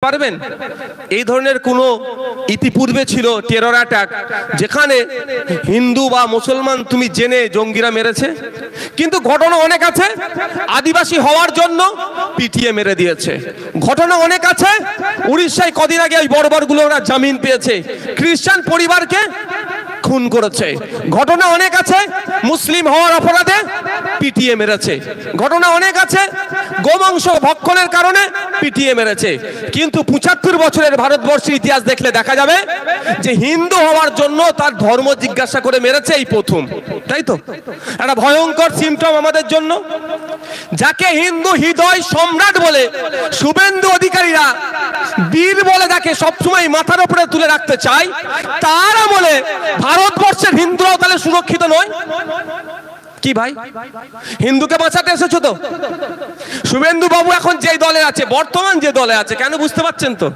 পারবেন এই ধরনের কোনো ইতিপূর্বে ছিল টেরর অ্যাটাক যেখানে হিন্দু বা মুসলমান তুমি জেনে জঙ্গিরা মেরেছে? কিন্তু ঘটনা অনেক আছে, আদিবাসী হওয়ার জন্য পিটিয়ে মেরে দিয়েছে। ঘটনা অনেক আছে, উড়িষ্যায় কদিন আগে ওই বর্বরগুলো ওরা জামিন পেয়েছে, খ্রিস্টান পরিবারকে খুন করেছে। ঘটনা অনেক আছে, মুসলিম হওয়ার অপরাধে পিটিয়ে মেরেছে। ঘটনা অনেক আছে, গোমাংস ভক্ষণের কারণে পিটিয়ে মেরেছে। কিন্তু ৭৫ বছরের ভারতবর্ষের ইতিহাস দেখলে দেখা যাবে যে হিন্দু হওয়ার জন্য তার ধর্ম জিজ্ঞাসা করে মেরেছে এই প্রথম। তাই তো একটা ভয়ঙ্কর সিমটম আমাদের জন্য। যাকে হিন্দু হৃদয় সম্রাট বলে শুভেন্দু অধিকারীরা বীর বলে যাকে সবসময় মাথার উপরে তুলে রাখতে চায়, তার আমলে ভারতবর্ষের হিন্দুরাও তাহলে সুরক্ষিত নয় কি ভাই? হিন্দুকে বাঁচাতে এসেছো তো? শুভেন্দু বাবু এখন যে দলে আছে, বর্তমান যে দলে আছে, কেন বুঝতে পারছেন তো?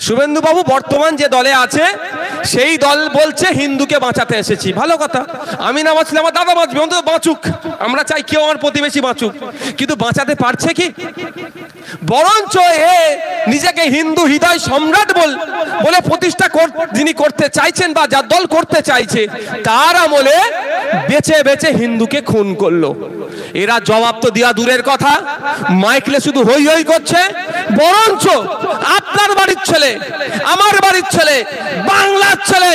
শুভেন্দু বাবু বর্তমান যে দলে আছে সেই দল বলছে হিন্দুকে বাঁচাতে এসেছি। ভালো কথা, আমি না বাঁচলে আমার দাদা বাঁচবে, অন্তত বাঁচুক, আমরা চাই কেউ আমার প্রতিবেশী বাঁচুক, কিন্তু বাঁচাতে পারছে কি? বরঞ্চ এ নিজেকে হিন্দু হৃদয় সম্রাট বলে প্রতিষ্ঠা যিনি করতে চাইছেন বা যার দল করতে চাইছে তার আমলে বেছে বেছে হিন্দুকে খুন করলো। এরা জবাব তো দেওয়া দূরের কথা, মাইকলে শুধু হই হই করছে। বরঞ্চ আপনার বাড়ির ছেলে, আমার বাড়ির ছেলে, বাংলার ছেলে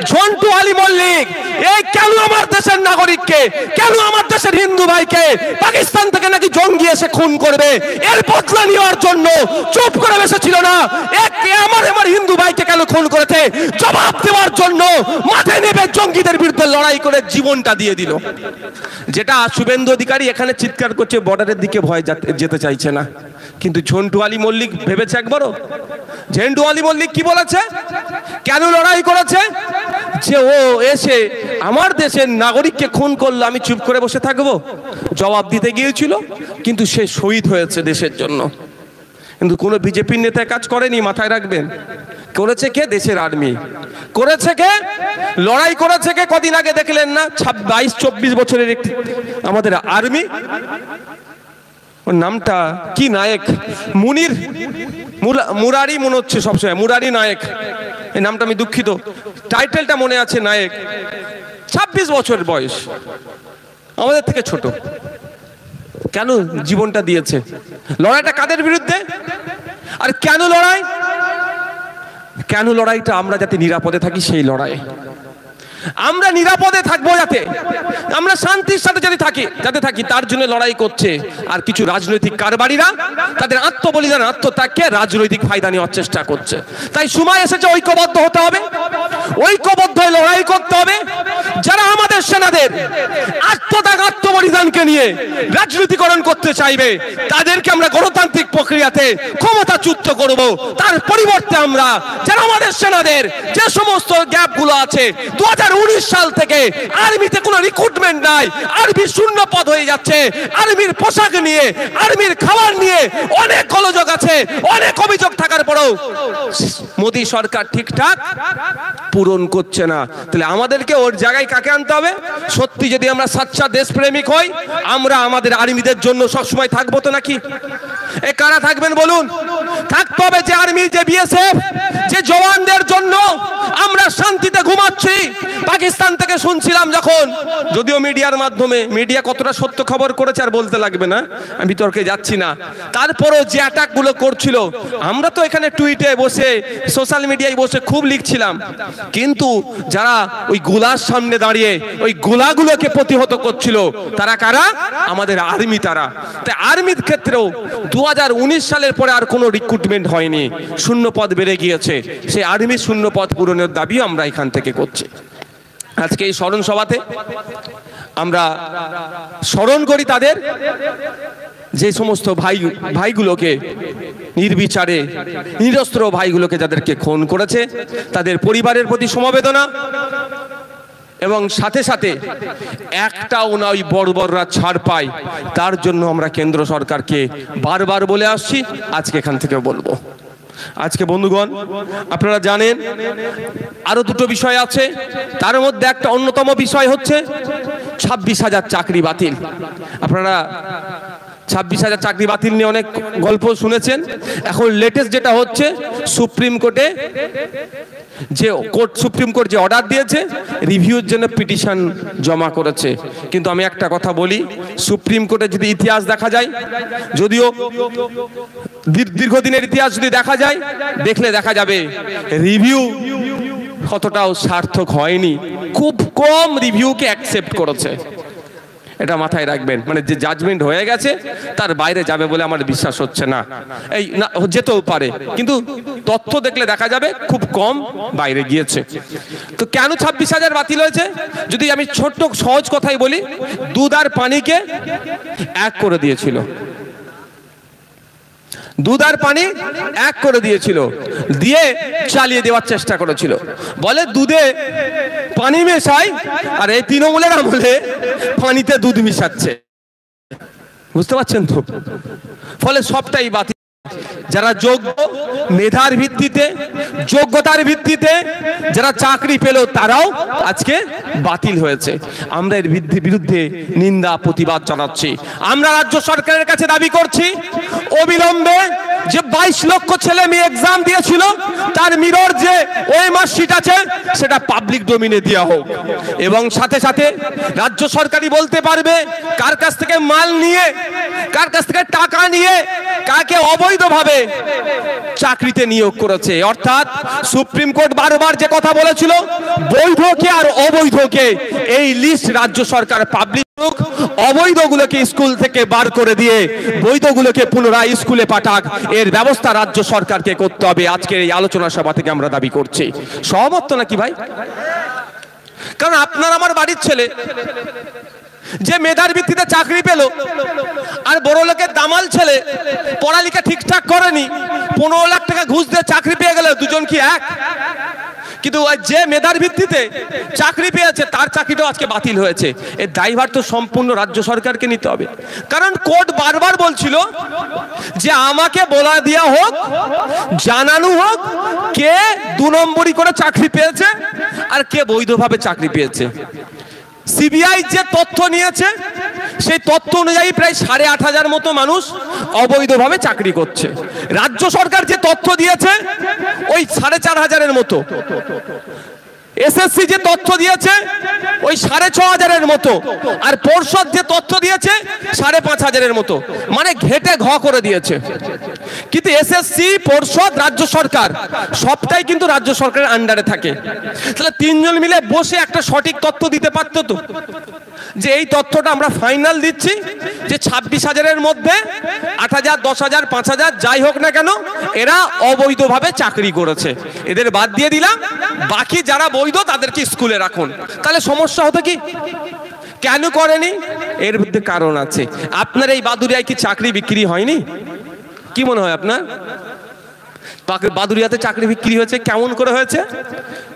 ঝন্টু আলী মল্লিক এই কেন আমার দেশের নাগরিককে, কেন আমার দেশের হিন্দু ভাইকে পাকিস্তান থেকে নাকি জঙ্গি এসে খুন করবে, এর বদলা নেওয়ার জন্য চুপ করে বসেছিল না। আমার হিন্দু ভাইকে কেন খুন করেছে জবাব দেওয়ার জন্য মাঠে নেমে জঙ্গিদের বিরুদ্ধে লড়াই করে জীবনটা দিয়ে দিল। যেটা শুভেন্দু অধিকারী এখানে চিৎকার করছে বর্ডারের দিকে ভয় যেতে চাইছে না, কিন্তু ঝন্টু আলী মল্লিক ভেবেছে একবারও? ঝন্টু আলী মল্লিক কি বলেছে, কেন লড়াই করেছে? যে ও এসে আমার দেশের নাগরিককে খুন করলো, আমি চুপ করে বসে থাকবো? জবাব দিতে গিয়েছিল, কিন্তু সে শহীদ হয়েছে দেশের জন্য। কিন্তু কোনো বিজেপির নেতা কাজ করেনি, মাথায় রাখবেন। করেছে কে? দেশের আর্মি করেছে। কে লড়াই করেছে? কে কদিন আগে দেখলেন না 22-24 বছরের একটি আমাদের আর্মি, ওর নামটা কি, নায়ক মুরারি মনে হচ্ছে সবসময়, মুরারি নায়ক এই নামটা, আমি দুঃখিত, টাইটেলটা মনে আছে, নায়ক, 26 বছর বয়স, আমাদের থেকে ছোট। কেন জীবনটা দিয়েছে? লড়াইটা কাদের বিরুদ্ধে? আর কেন লড়াই? কেন লড়াইটা? আমরা যাতে নিরাপদে থাকি সেই লড়াই। আমরা নিরাপদে থাকবো, যাতে আমরা শান্তির সাথে যাতে থাকি তার জন্য লড়াই করছে। আর কিছু রাজনৈতিক কারবারিরা তাদের আত্মবলিদান, আত্মত্যাগকে রাজনৈতিক ফায়দা নেওয়ার চেষ্টা করছে। তাই সময় এসেছে ঐক্যবদ্ধ হতে হবে, ঐক্যবদ্ধ হয়ে লড়াই করতে হবে। যারা আমাদের সেনাদের আত্মত্যাগ, আত্মবলিদানকে নিয়ে রাজনীতিকরণ করতে চাইবে তাদেরকে আমরা গণতান্ত্রিক প্রক্রিয়াতে ক্ষমতাচ্যুত করব। তার পরিবর্তে আমরা যারা আমাদের সেনাদের যে সমস্ত গ্যাপগুলো আছে, 2019 সাল থেকে আর্মিতে কোনো রিক্রুটমেন্ট নাই, আর্মি শূন্য পদ হয়ে যাচ্ছে, আর্মির পোশাক নিয়ে, আর্মির খাবার নিয়ে অনেক গোলযোগ আছে, অনেক অভিযোগ থাকার পরেও মোদী সরকার ঠিকঠাক পূরণ করছে না। তাহলে আমাদেরকে ওর জায়গায় কাকে আনতে হবে? সত্যি যদি আমরা সাচ্চা দেশপ্রেমিক হই, আমরা আমাদের আর্মিদের জন্য সবসময় থাকবো তো নাকি? এ কারা থাকবেন বলুন? থাকতে হবে যে আর্মি, যে বিএসএফ, যে জওয়ানদের জন্য আমরা শান্তিতে ঘুমাচ্ছি। পাকিস্তান থেকে শুনছিলাম যখন, যদিও মিডিয়ার মাধ্যমে, মিডিয়া কতটা সত্য খবর করেছে আর বলতে লাগবে না, আমি বিতর্কে যাচ্ছি না, তারপরেও যে অ্যাটাক গুলো করছিল, আমরা তো এখানে টুইটে বসে, সোশ্যাল মিডিয়ায় বসে খুব লিখছিলাম, কিন্তু যারা ওই গোলার সামনে দাঁড়িয়ে ওই গোলাগুলোকে প্রতিহত করছিল তারা কারা? আমাদের আর্মি। তারা তাই আর্মির ক্ষেত্রেও 2019 সালের পরে আর কোনো রিক্রুটমেন্ট হয়নি, শূন্য পদ বেড়ে গিয়েছে। সেই আর্মির শূন্য পদ পূরণের দাবিও আমরা এখান থেকে করছি। আজকে এই স্মরণ সভাতে আমরা স্মরণ করি তাদের, যে সমস্ত ভাইগুলোকে নির্বিচারে, নিরস্ত্র ভাইগুলোকে যাদেরকে খুন করেছে, তাদের পরিবারের প্রতি সমবেদনা, এবং সাথে সাথে একটাও না ওই বর্বররা ছাড় পায় তার জন্য আমরা কেন্দ্র সরকারকে বারবার বলে আসছি, আজকে এখান থেকে বলবো। আজকে বন্ধুগণ আপনারা জানেন আরো দুটো বিষয় আছে, তার মধ্যে একটা অন্যতম বিষয় হচ্ছে 26,000 চাকরি বাতিল। আপনারা 26,000 চাকরি বাতিল নিয়ে অনেক গল্প শুনেছেন। এখন লেটেস্ট যেটা হচ্ছে, সুপ্রিম কোর্টে সুপ্রিম কোর্ট যে অর্ডার দিয়েছে, রিভিউর জন্য পিটিশন জমা করেছে। কিন্তু আমি একটা কথা বলি, সুপ্রিম কোর্টে যদি ইতিহাস দেখা যায়, যদিও দীর্ঘদিনের ইতিহাস যদি দেখা যায়, দেখলে দেখা যাবে রিভিউ কতটাও সার্থক হয়নি। খুব কম রিভিউকে অ্যাকসেপ্ট করেছে, এটা মাথায় রাখবেন। মানে যে জাজমেন্ট হয়ে গেছে তার বাইরে যাবে বলে আমার বিশ্বাস হচ্ছে না। এই না, যেতেও পারে, কিন্তু তথ্য দেখলে দেখা যাবে খুব কম বাইরে গিয়েছে। তো কেন 26,000 বাতিল হয়েছে? যদি আমি ছোট্ট সহজ কথাই বলি, দুধ আর পানিকে এক করে দিয়েছিল, দুধ আর পানি এক করে দিয়েছিল, দিয়ে চালিয়ে দেওয়ার চেষ্টা করেছিল। বলে দুধে পানি মেশাই, আর এই তৃণমূলের আমলে পানিতে দুধ মিশাচ্ছে। বুঝতে পারছেন তো? ফলে সবটাই বাতিল। যারা যোগ্য, মেধার ভিত্তিতে, যোগ্যতার ভিত্তিতে যারা চাকরি পেল, তারাও আজকে বাতিল হয়েছে। আমরা এর বিরুদ্ধে নিন্দা প্রতিবাদ জানাচ্ছি। আমরা রাজ্য সরকারের কাছে দাবি করছি, অবিলম্বে যে 22 লক্ষ ছেলে মেয়ে এক্সাম দিয়েছিল, তার মিরর যে ওএমআর শিট আছে, সেটা পাবলিক ডোমিনে দেওয়া হোক। এবং সাথে সাথে রাজ্য সরকারই বলতে পারবে কার কাছ থেকে মাল নিয়ে, কার কাছ থেকে টাকা নিয়ে, কাকে অবৈধভাবে চাকরিতে নিয়োগ করেছে। অর্থাৎ সুপ্রিম কোর্ট বারবার যে কথা বলেছিল, বৈধকে আর অবৈধকে এই লিস্ট রাজ্য সরকার পাবলিক, অবৈধগুলোকে স্কুল থেকে বার করে দিয়ে বৈধগুলোকে পুনরায় স্কুলে পাঠাক, এর ব্যবস্থা রাজ্য সরকারকে করতে হবে। আজকের এই আলোচনা সভা থেকে আমরা দাবি করছি। সহমত তো নাকি ভাই? কারণ আপনার আমার বাড়ির ছেলে যে মেধার ভিত্তিতে চাকরি পেল, আর বড় লোকের দামাল ছেলে পড়ালেখা ঠিকঠাক করেনি, 15 লাখ টাকা ঘুষ দিয়ে চাকরি পেয়ে গেল, দুজন কি এক? কিন্তু যে মেধার ভিত্তিতে চাকরি পেয়েছে, তার চাকরিটাও আজকে বাতিল হয়েছে। এর দায়ভার তো সম্পূর্ণ রাজ্য সরকারকে নিতে হবে। কারণ কোর্ট বারবার বলছিল যে আমাকে বলা দেওয়া হোক, জানানো হোক কে 2 নম্বরই করে চাকরি পেয়েছে আর কে বৈধভাবে চাকরি পেয়েছে। সিবিআই যে তথ্য নিয়েছে, সেই তথ্য অনুযায়ী প্রায় 8,500 মতো মানুষ অবৈধভাবে চাকরি করছে। রাজ্য সরকার যে তথ্য দিয়েছে, ওই 4,500 মতো। এসএসসি যে তথ্য দিয়েছে, ওই 6,500 মতো। আর পর্ষদ যে তথ্য দিয়েছে, 5,500 মতো। মানে ঘেটে ঘ করে দিয়েছে। কিন্তু এসএসসি, পর্ষদ, রাজ্য সরকার সবটাই কিন্তু রাজ্য সরকারের আন্ডারে থাকে। তাহলে 3 জন মিলে বসে একটা সঠিক তথ্য দিতে পারতো তো, যে এই তথ্যটা আমরা ফাইনাল দিচ্ছি যে 26,000-এর মধ্যে 8,000, 10,000, 5,000 যাই হোক না কেন, এরা অবৈধভাবে চাকরি করেছে, এদের বাদ দিয়ে দিলাম, বাকি যারা বৈধ তাদেরকে স্কুলে রাখুন। তাহলে সমস্যা হতো কি? কেন করেনি? এর মধ্যে কারণ আছে। আপনার এই বাদুরিয়ায় কি চাকরি বিক্রি হয়নি? কি মনে হয় আপনার? বাদুরিয়াতে চাকরি বিক্রি হয়েছে। কেমন করে হয়েছে?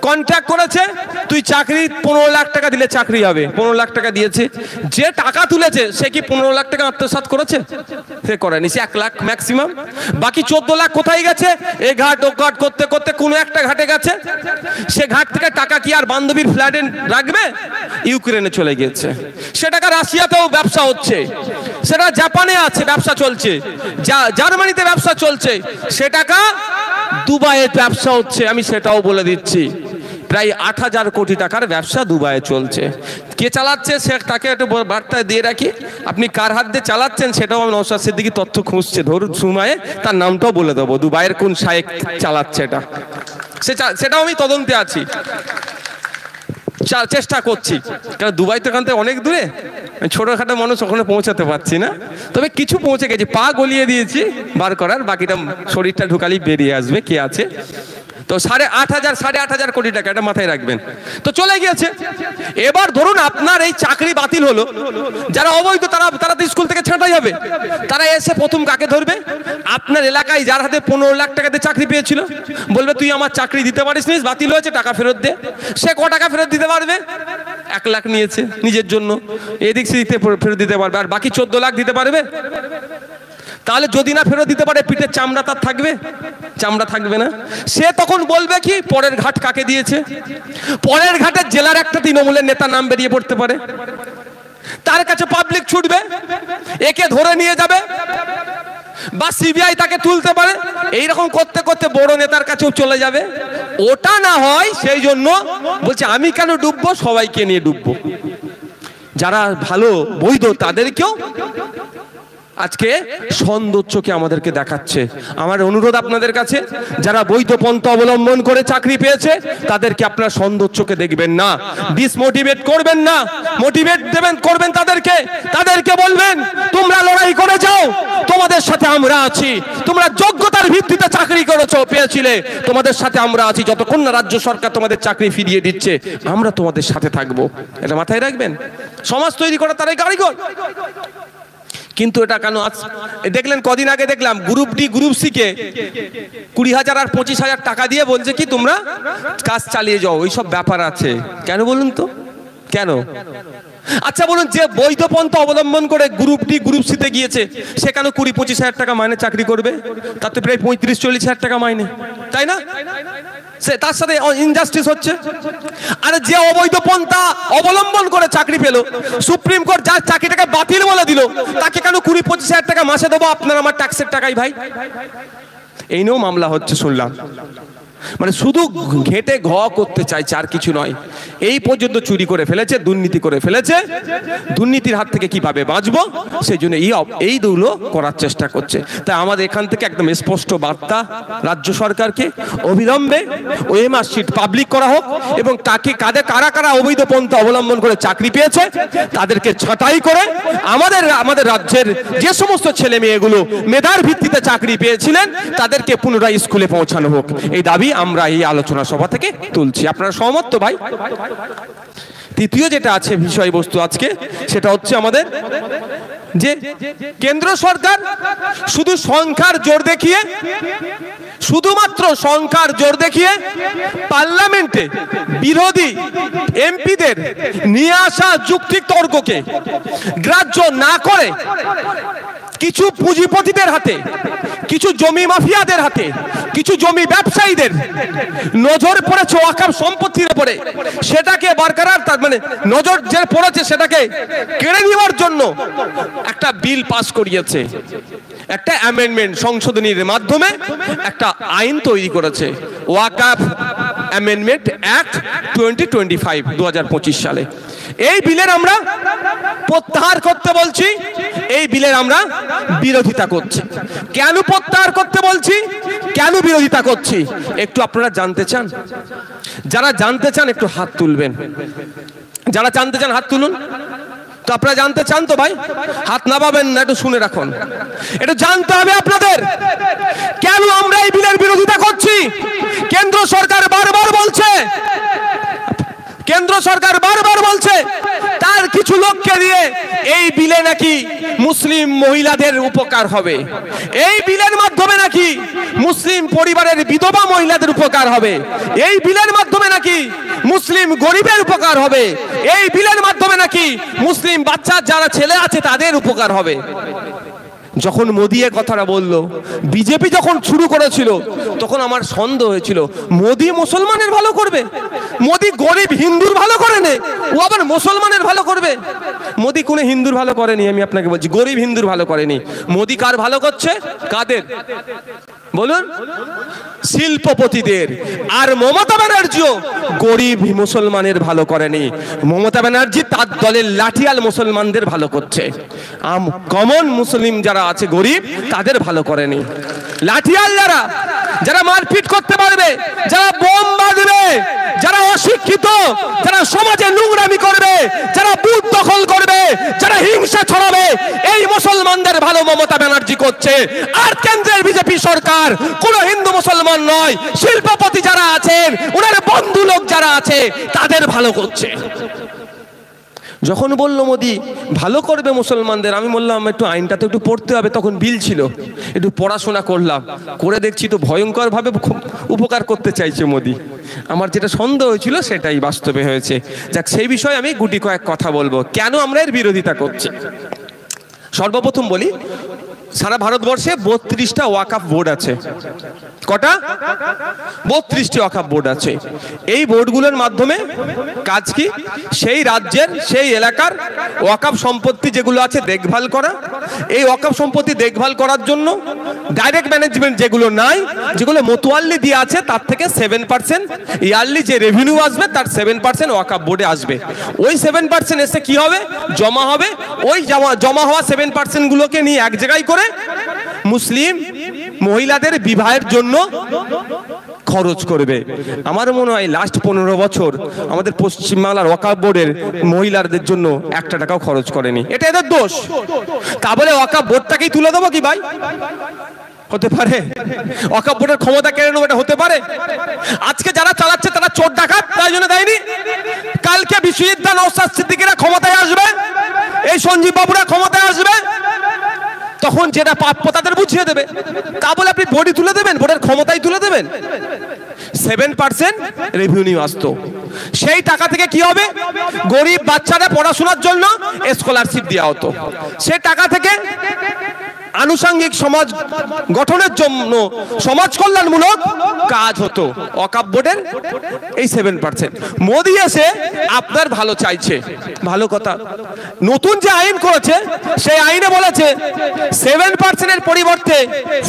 কন্ট্রাক্ট করেছে, তুই চাকরি 15 লাখ টাকা দিলে চাকরি হবে, 15 লাখ টাকা দিয়েছে। যে টাকা তুলেছে সে কি 15 লাখ টাকা আত্মসাৎ করেছে? সে করেনি, সে 1 লাখ ম্যাক্সিমাম। বাকি 14 লাখ কোথায় গেছে? এ ঘাট ও ঘাট করতে করতে কোনো একটা ঘাটে গেছে। সে ঘাট থেকে টাকা কি আর বান্ধবীর ফ্ল্যাটে রাখবে? ইউক্রেনে চলে গেছে। সে টাকা রাশিয়াতেও ব্যবসা হচ্ছে, সেটা জাপানে আছে ব্যবসা চলছে, জার্মানিতে ব্যবসা চলছে, সে টাকা দুবাইয়ে ব্যবসা হচ্ছে। আমি সেটাও বলে দিচ্ছি, প্রায় 8,000 কোটি টাকার ব্যবসা দুবাইয়ে চলছে। কে চালাচ্ছে সে তাকে একটু বার্তা দিয়ে রাখি, আপনি কার হাত দিয়ে চালাচ্ছেন সেটাও আমি নওশাদ সিদ্দিকী তথ্য খুঁজছে, ধরুন সময়ে তার নামটাও বলে দেবো, দুবাইয়ের কোন শায়েখ চালাচ্ছে এটা, সেটাও আমি তদন্তে আছি, চেষ্টা করছি। কারণ দুবাই তো এখান থেকে অনেক দূরে, ছোটখাটো মানুষ ওখানে পৌঁছাতে পারছি না, তবে কিছু পৌঁছে গেছি, পা গলিয়ে দিয়েছি বার করার, বাকিটা শরীরটা ঢুকালেই বেরিয়ে আসবে কে আছে। তো 8,500 কোটি টাকা, এটা মাথায় রাখবেন। তো চলে গিয়েছে। এবার ধরুন আপনার এই চাকরি বাতিল হলো, যারা অবৈধ তারা তো স্কুল থেকে ছাঁটাই হবে। তারা এসে প্রথম কাকে ধরবে? আপনার এলাকায় যার হাতে 15 লাখ টাকা দিয়ে চাকরি পেয়েছিল, বলবে তুই আমার চাকরি দিতে পারিস নি, বাতিল হয়েছে, টাকা ফেরত দে। সে ক টাকা ফেরত দিতে পারবে? 1 লাখ নিয়েছে নিজের জন্য, এদিক সেদিক ফেরত দিতে পারবে, আর বাকি 14 লাখ দিতে পারবে? তাহলে যদি না ফেরত দিতে পারে, পিঠের চামড়া তার থাকবে? চামড়া থাকবে না। সে তখন বলবে কি পরের ঘাট কাকে দিয়েছে? পরের ঘাটের জেলার একটা তৃণমূলের নেতা নাম বেরিয়ে পড়তে পারে, তার কাছে পাবলিক ছুটবে, একে ধরে নিয়ে যাবে বা সিবিআই তাকে তুলতে পারে, এইরকম করতে করতে বড় নেতার কাছেও চলে যাবে। ওটা না হয় সেই জন্য বলছে আমি কেন ডুববো, সবাইকে নিয়ে ডুববো। যারা ভালো বৈধ তাদেরকেও আজকে সৌন্দর্যকে আমাদেরকে দেখাচ্ছে। আমার অনুরোধ আপনাদের কাছে, যারা বৈধ পন্থা অবলম্বন করে চাকরি পেয়েছে তাদেরকে আপনারা সৌন্দর্যকে দেখবেন না, ডিসমোটিভেট করবেন না, মোটিভেট করবেন তাদেরকে বলবেন তোমরা লড়াই করে যাও, তোমাদের সাথে আমরা আছি, তোমরা যোগ্যতার ভিত্তিতে চাকরি করেছো পেয়েছিলে, তোমাদের সাথে আমরা আছি, যতক্ষণ না রাজ্য সরকার তোমাদের চাকরি ফিরিয়ে দিচ্ছে আমরা তোমাদের সাথে থাকবো। এটা মাথায় রাখবেন। সমাজ তৈরি করা তারাই কারিগর। কিন্তু এটা কেন দেখলেন, কদিন আগে দেখলাম group D group C K 20,000 আর 25,000 টাকা দিয়ে বলছে কি তোমরা কাজ চালিয়ে যাও, ওইসব ব্যাপার আছে। কেন বলুন তো, কেন? আচ্ছা বলুন, যে বৈধ পন্থা অবলম্বন করে গ্রুপ ডি গ্রুপ সিতে গিয়েছে সে কেন 20-25,000 টাকা মাইনে চাকরি করবে? তার তো প্রায় 35-40,000 টাকা মাইনে, তাই না? সে তার সাথে ইনজাস্টিস হচ্ছে। আর যে অবৈধ পন্থা অবলম্বন করে চাকরি পেল, সুপ্রিম কোর্ট যার চাকরিটাকে বাতিল বলে দিল, তাকে কেন 20-25,000 টাকা মাসে দেবো আপনার আমার ট্যাক্সের টাকাই ভাই? এই নিয়েও মামলা হচ্ছে শুনলাম। মানে শুধু ঘেটে ঘ করতে চাইছে, আর কিছু নয়। এই পর্যন্ত চুরি করে ফেলেছে, দুর্নীতি করে ফেলেছে, দুর্নীতির হাত থেকে কিভাবে বাঁচবো সেই জন্য এইগুলো করার চেষ্টা করছে। তাই আমাদের এখান থেকে একদম স্পষ্ট বার্তা রাজ্য সরকারকে, অবিলম্বে ওএমআর শিট পাবলিক করা হোক এবং তাকে কারা কারা অবৈধ পন্থা অবলম্বন করে চাকরি পেয়েছে তাদেরকে ছাঁটাই করে আমাদের রাজ্যের যে সমস্ত ছেলে মেয়েগুলো মেধার ভিত্তিতে চাকরি পেয়েছিলেন তাদেরকে পুনরায় স্কুলে পৌঁছানো হোক। এই দাবি আমরা এই আলোচনা সভা থেকে তুলছি। আপনারা সহমত তো ভাই? তৃতীয় যেটা আছে বিষয়বস্তু আজকে, সেটা হচ্ছে আমাদের যে কেন্দ্র সরকার শুধু সংখ্যার জোর দেখিয়ে, শুধুমাত্র সংখ্যার জোর দেখিয়ে পার্লামেন্টে বিরোধী এমপিদের নিয়ে আসা যুক্তি তর্ককে গ্রাহ্য না করে কিছু পুঁজিপতিদের হাতে, কিছু জমি মাফিয়াদের হাতে, কিছু জমি ব্যবসায়ীদের নজর পড়েছে ওয়াকফ সম্পত্তির উপরে, সেটাকে বরকরার মানে নজর যে পড়েছে সেটাকে কেড়ে নেওয়ার জন্য একটা বিল পাস করিয়েছে, একটা অ্যামেন্ডমেন্ট সংশোধনীর মাধ্যমে একটা আইন তৈরি করেছে, ওয়াকফ অ্যামেন্ডমেন্ট অ্যাক্ট 2025 সালে। এই বিলের আমরা প্রত্যাহার করতে বলছি, এই বিলের আমরা বিরোধিতা করছি। কেন প্রত্যাহার করতে বলছি, কেন বিরোধিতা করছি একটু আপনারা জানতে চান? যারা জানতে চান একটু হাত তুলবেন, যারা জানতে চান হাত তুলুন। তো আপনারা জানতে চান তো ভাই? হাত নামাবেন না, একটু শুনে রাখুন। একটু জানতে হবে আপনাদের কেন আমরা এই বিলের বিরোধিতা করছি। কেন্দ্র সরকার বারবার বলছে তার কিছু লোককে দিয়ে এই বিলে নাকি মুসলিম মহিলাদের উপকার হবে, এই বিলের মাধ্যমে নাকি মুসলিম পরিবারের বিধবা মহিলাদের উপকার হবে, এই বিলের মাধ্যমে নাকি মুসলিম গরিবের উপকার হবে, এই বিলের মাধ্যমে নাকি মুসলিম বাচ্চার যারা ছেলে আছে তাদের উপকার হবে। যখন মোদি এ কথাটা বলল, বিজেপি যখন শুরু করেছিল তখন আমার সন্দেহ হয়েছিল মোদি মুসলমানের ভালো করবে, মোদি গরিব হিন্দুর ভালো করেনি, ও আবার মুসলমানের ভালো করবে। মোদি কোনো হিন্দুর ভালো করেনি, আমি আপনাকে বলছি গরিব হিন্দুর ভালো করেনি। মোদি কার ভালো করছে? কাদের বলুন? শিল্পপতিদের। আর মমতা ব্যানার্জিও গরিব মুসলমানের ভালো করেনি, মমতা ব্যানার্জি তার দলের লাঠিয়াল মুসলমানদের ভালো করছে। কমন মুসলিম যারা আছে গরিব তাদের ভালো করেনি। লাঠিয়াল যারা মারপিট করতে পারবে, যারা বোম বাঁধবে, যারা অশিক্ষিত, যারা সমাজে নোংরামি করবে, যারা বুথ দখল করবে, যারা হিংসা ছড়াবে, এই মুসলমানদের ভালো মমতা ব্যানার্জি করছে। আর কেন্দ্রের বিজেপি সরকার কোন হিন্দু মুসলমান নয়, শিল্পপতি যারা আছেন ওনার বন্ধু লোক যারা আছে তাদের ভালো করছে। যখন বললো মোদি ভালো করবে মুসলমানদের, আমি বললাম একটু আইনটা তো একটু পড়তে হবে। তখন বিল ছিল, একটু পড়াশোনা করলাম, করে দেখছি তো ভয়ঙ্কর ভাবে উপকার করতে চাইছে মোদি। আমার যেটা সন্দেহ হয়েছিল সেটাই বাস্তবে হয়েছে। যাক, সেই বিষয়ে আমি গুটি কয়েক কথা বলবো, কেন আমরা এর বিরোধিতা করছি। সর্বপ্রথম বলি, সারা ভারতবর্ষে 32টা ওয়াকফ বোর্ড আছে। কটা? 32টি ওয়াকফ বোর্ড আছে। এই বোর্ডগুলোর মাধ্যমে কাজ কি? সেই রাজ্যের সেই এলাকার ওয়াকফ সম্পত্তি যেগুলো আছে দেখভাল করা। এই ওয়াকফ সম্পত্তি দেখভাল করার জন্য ডাইরেক্ট ম্যানেজমেন্ট যেগুলো নাই, যেগুলো মোতওয়াল্লি দিয়ে আছে, তার থেকে 7% ইয়ারলি যে রেভিনিউ আসবে তার 7% ওয়াকফ বোর্ডে আসবে। ওই 7% এসে কি হবে? জমা হবে। ওই জমা হওয়া 7% গুলোকে নিয়ে এক জায়গায় করে মুসলিম মহিলাদের বিবাহের জন্য খরচ করবে। আমার মনে হয় লাস্ট 15 বছর আমাদের পশ্চিমবাংলার ওয়াকফ বোর্ডের মহিলাদের জন্য 1 টাকাও খরচ করেনি। এটা এদের দোষ। তা বলে ওয়াকফ বোর্ডটাকেই তুলে দেবো কি ভাই? হতে পারে? ওয়াকফ বোর্ডের ক্ষমতা কেড়ে নেবো, এটা হতে পারে? আজকে যারা চালাচ্ছে তারা চোর ডাকাত, তাই জন্য দেয়নি। কালকে বিশ্বজিৎ দা, নওশাদ সিদ্দিকীরা ক্ষমতায় আসবে, এই সঞ্জীব বাবুরা ক্ষমতায় আসবে, তখন যেটা প্রাপ্য তাদের বুঝিয়ে দেবে। তা বলে আপনি বোর্ডই তুলে দেবেন? বোর্ডের ক্ষমতাই তুলে দেবেন? 7% রেভিনিউ আসতো, সেই টাকা থেকে কি হবে? গরিব বাচ্চারা পড়াশোনার জন্য স্কলারশিপ দেওয়া হতো। সেই টাকা থেকে আনুষঙ্গিক সমাজ গঠনের জন্য সমাজ কল্যাণমূলক কাজ হতো। ওয়াকফ বোর্ডের এই 7%। মোদি এসে আপনার ভালো চাইছে, ভালো কথা। নতুন যে আইন করেছে সেই আইনে বলেছে 7% এর পরিবর্তে